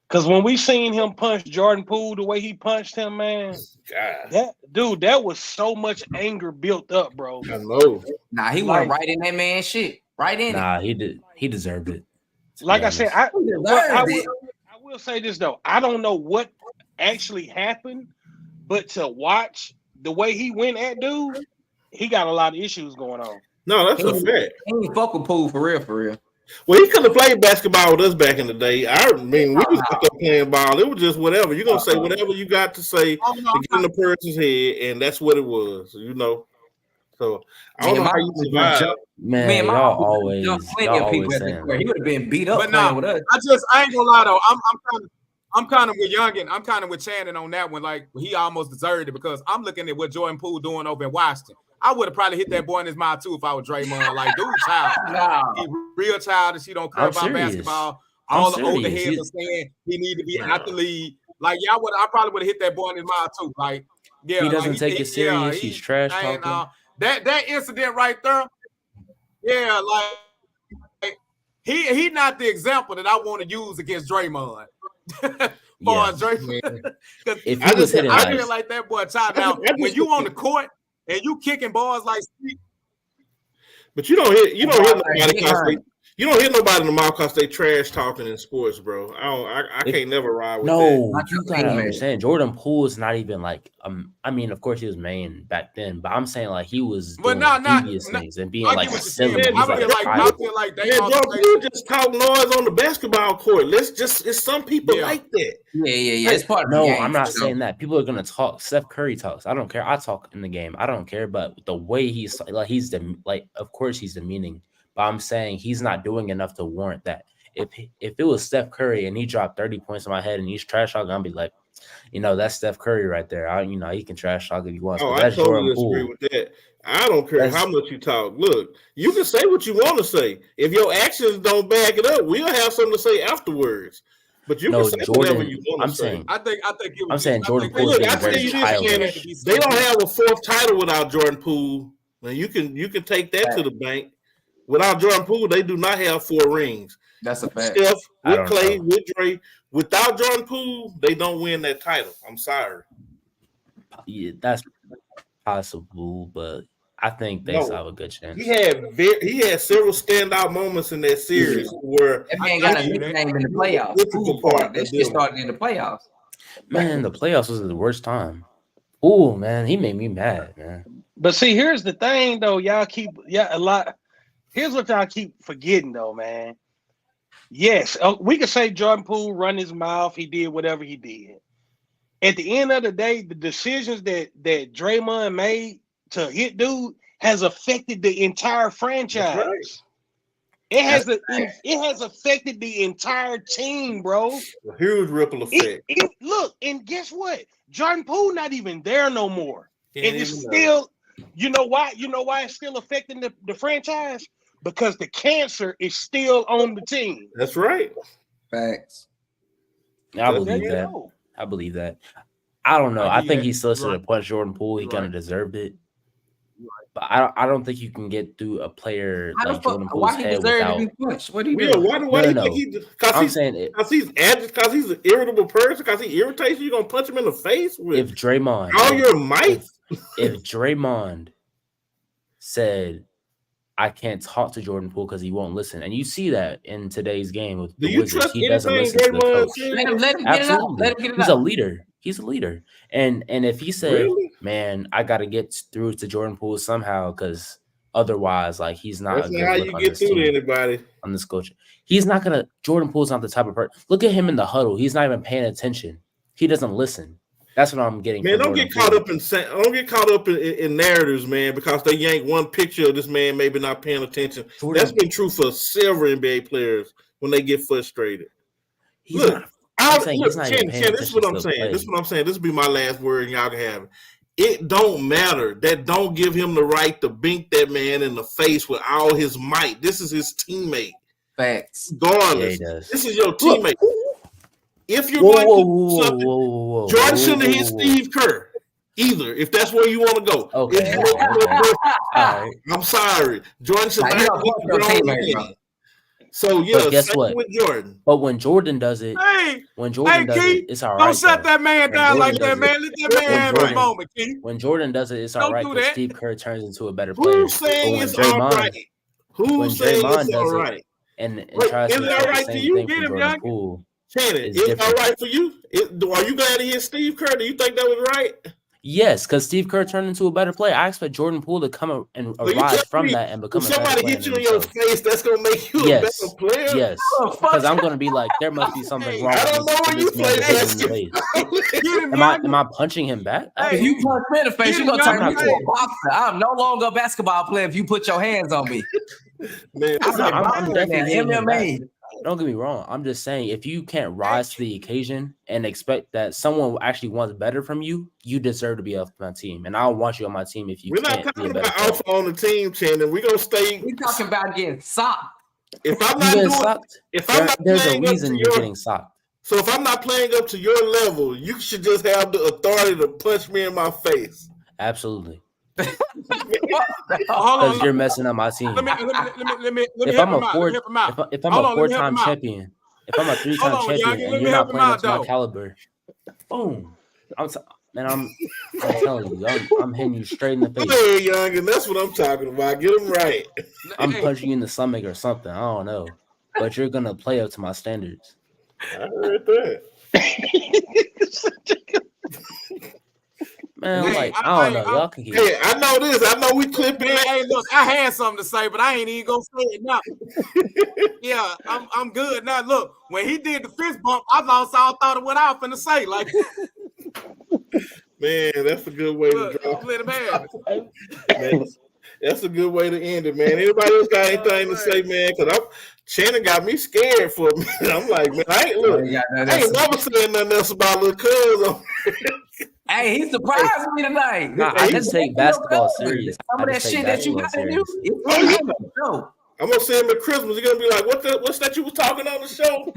Cause when we seen him punch Jordan Poole the way he punched him, man, that was so much anger built up, bro. I know. Nah, he went right in that man's shit. Right in it. Nah, he deserved it. Like I said, I will say this though. I don't know what actually happened, but to watch the way he went at dude, he got a lot of issues going on. No, that's a fact. He ain't fuck with Poole for real. Well, he could have played basketball with us back in the day. I mean, we was out there playing ball. It was just whatever. You're going to say whatever you got to say to get in the person's head, and that's what it was, So, I don't know how you survive. Man, y'all always saying he would have been beat up playing with us. I ain't going to lie, though. I'm kind of with Youngin. I'm kind of with Shannon on that one. Like, he almost deserved it, because I'm looking at what Jordan Poole doing over in Washington. I would have probably hit that boy in his mouth too if I was Draymond. Like, dude, child, he real childish. He don't care about basketball. All the older heads are saying he need to be out the league. Like, I probably would have hit that boy in his mouth too. Like, yeah, he doesn't take it serious. He's trash talking. That incident right there. Yeah, like he not the example that I want to use against Draymond. Draymond. If he was hitting, I feel like that boy child. Now, when you on the court and you kicking balls like, but you don't hit nobody You don't hit nobody in the mouth because they trash talking in sports, bro. I can't never ride with that. No, you gotta understand. Jordan Poole is not even like I mean, of course he was main back then, but I'm saying like he was doing devious things and being like silly. I feel like they Jordan Poole just talk noise on the basketball court. It's some people like that. Yeah. It's part of no, the game. I'm not saying that. People are gonna talk. Steph Curry talks. I don't care. I talk in the game. I don't care. But the way he's of course he's demeaning. But I'm saying he's not doing enough to warrant that. If it was Steph Curry and he dropped 30 points in my head and he's trash talking, I'll be like, that's Steph Curry right there. He can trash talk if he wants. Oh, that's I totally Jordan Poole. agree with that. I don't care how much you talk. Look, you can say what you want to say. If your actions don't back it up, we'll have something to say afterwards. But you can say whatever you want to say. I'm saying Jordan Poole is being very childish. They don't have a fourth title without Jordan Poole. Now you can take that to the bank. Without Jordan Poole, they do not have 4 rings. That's a fact. Steph, with Clay, with Dre. Without Jordan Poole, they don't win that title. I'm sorry. Yeah, that's possible, but I think they still have a good chance. He had several standout moments in that series where that man got a nickname in the playoffs. That shit started in the playoffs. Man, the playoffs was the worst time. Oh man, he made me mad, man. But see, here's the thing, though. Here's what y'all keep forgetting, though, man. Yes, we could say Jordan Poole run his mouth. He did whatever he did. At the end of the day, the decisions that Draymond made to hit dude has affected the entire franchise. Right. It has affected the entire team, bro. A huge ripple effect. Look, and guess what? Jordan Poole not even there no more. And it's still, you know why? You know why it's still affecting the franchise? Because the cancer is still on the team. That's right. Facts. I believe that. I don't know. I think he still should have punched Jordan Poole. He kind of deserved it. But I don't think you can get through a player like Jordan Poole's head without. To be punched? What do you do? Why do you think he? Because he's an irritable person. Because he irritates you. You're gonna punch him in the face with if Draymond all your might. If Draymond said, I can't talk to Jordan Poole because he won't listen. And you see that in today's game with the Wizards. He doesn't listen to the coach. Let him get it out. He's a leader. He's a leader. And if he said, man, I got to get through to Jordan Poole somehow because otherwise, like, he's not a good how you get through to anybody on this coach. He's not going to – Jordan Poole's not the type of person. Look at him in the huddle. He's not even paying attention. He doesn't listen. That's what I'm getting. Man, don't get caught up in narratives, man, because they yank one picture of this man maybe not paying attention. That's been true for several NBA players when they get frustrated. He's not even paying this is what I'm saying. This will be my last word, and y'all can have it. It don't matter. That don't give him the right to bink that man in the face with all his might. This is his teammate. Facts. Regardless, this is your teammate. If you're going to do something, Jordan shouldn't have hit Steve Kerr either, if that's where you want to go. Okay. I'm sorry. Jordan should not hit the So, guess what? With Jordan. But when Jordan does it, it's all right. Don't shut that man down like that, man. Let that man have a moment, Keith. When Jordan does it, it's all right because Steve Kerr turns into a better player. Who's saying it's all right? Who's saying it's all right? And tries to do the same thing for Jordan Poole. Shannon, it's all right for you? Are you glad to hear Steve Kerr? Do you think that was right? Yes, because Steve Kerr turned into a better player. I expect Jordan Poole to come and arise from that and become a better player. Somebody hit you in your face, that's going to make you a better player? Yes, because I'm going to be like, there must be something wrong. I don't know when you play that. Am I punching him back? If you punch me in the face, you're going to turn me into a boxer. I'm no longer a basketball player if you put your hands on me. Man, I'm definitely MMA. Don't get me wrong. I'm just saying, if you can't rise to the occasion and expect that someone actually wants better from you, you deserve to be off my team. And I don't want you on my team if you can't. We're not talking about alpha on the team, Shannon. We're gonna stay. We're talking about getting socked. If I'm not there's a reason you're getting socked. So if I'm not playing up to your level, you should just have the authority to punch me in my face. Absolutely. Because you're messing up my team. If I'm a four-time champion, if I'm a 3-time champion and you're not playing up to my caliber, boom. Man, I'm telling you, I'm hitting you straight in the Go face. ahead, young, and that's what I'm talking about. Get them right. I'm Hey, punching you in the stomach or something. I don't know, but you're gonna play up to my standards. I heard that. Man, hey, like I don't know. Y'all can keep. Hey, I know this. I know we clip hey, it. hey, look, I had something to say, but I ain't even gonna say it now. Yeah, I'm good now. Look, when he did the fist bump, I lost all thought of what I was finna say. Like, Man, that's a good way to look, drop. let him have it. Man, that's a good way to end it, man. Anybody else got anything to say, man? Because Shannon got me scared for a minute. I'm like, man, I ain't never saying nothing else about little cuz. Hey, he surprised me tonight. Nah, I just take basketball serious. Some of I that just take shit that you basketball got to do, serious. it's really on the show. I'm gonna see him at Christmas. He's gonna be like, what's that you was talking on the show?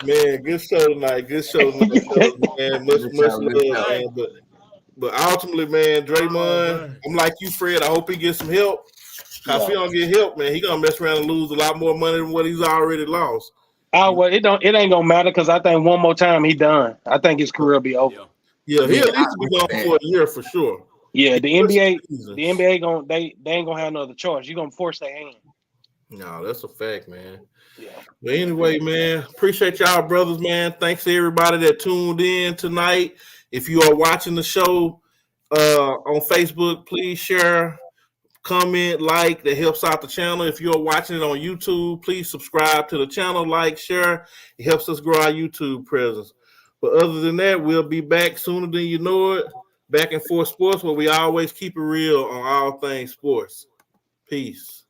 Man, good show tonight. Good show tonight, man. Much love, man. But ultimately, man, Draymond, I'm like you, Fred. I hope he gets some help. Cause if he don't get help, man, he gonna mess around and lose a lot more money than what he's already lost. Oh well, it ain't gonna matter because I think one more time he done. I think his career will be over. Yeah, he'll at least be gone for a year for sure. Yeah, the NBA gonna they ain't gonna have no other choice. You're gonna force their hand. No, that's a fact, man. Yeah. But anyway, man, appreciate y'all, brothers, man. Thanks to everybody that tuned in tonight. If you are watching the show on Facebook, please share, comment, like. That helps out the channel. If you're watching it on YouTube, please subscribe to the channel, like, share. It helps us grow our YouTube presence. But other than that, we'll be back sooner than you know it. Back and Forth Sports, where we always keep it real on all things sports. Peace.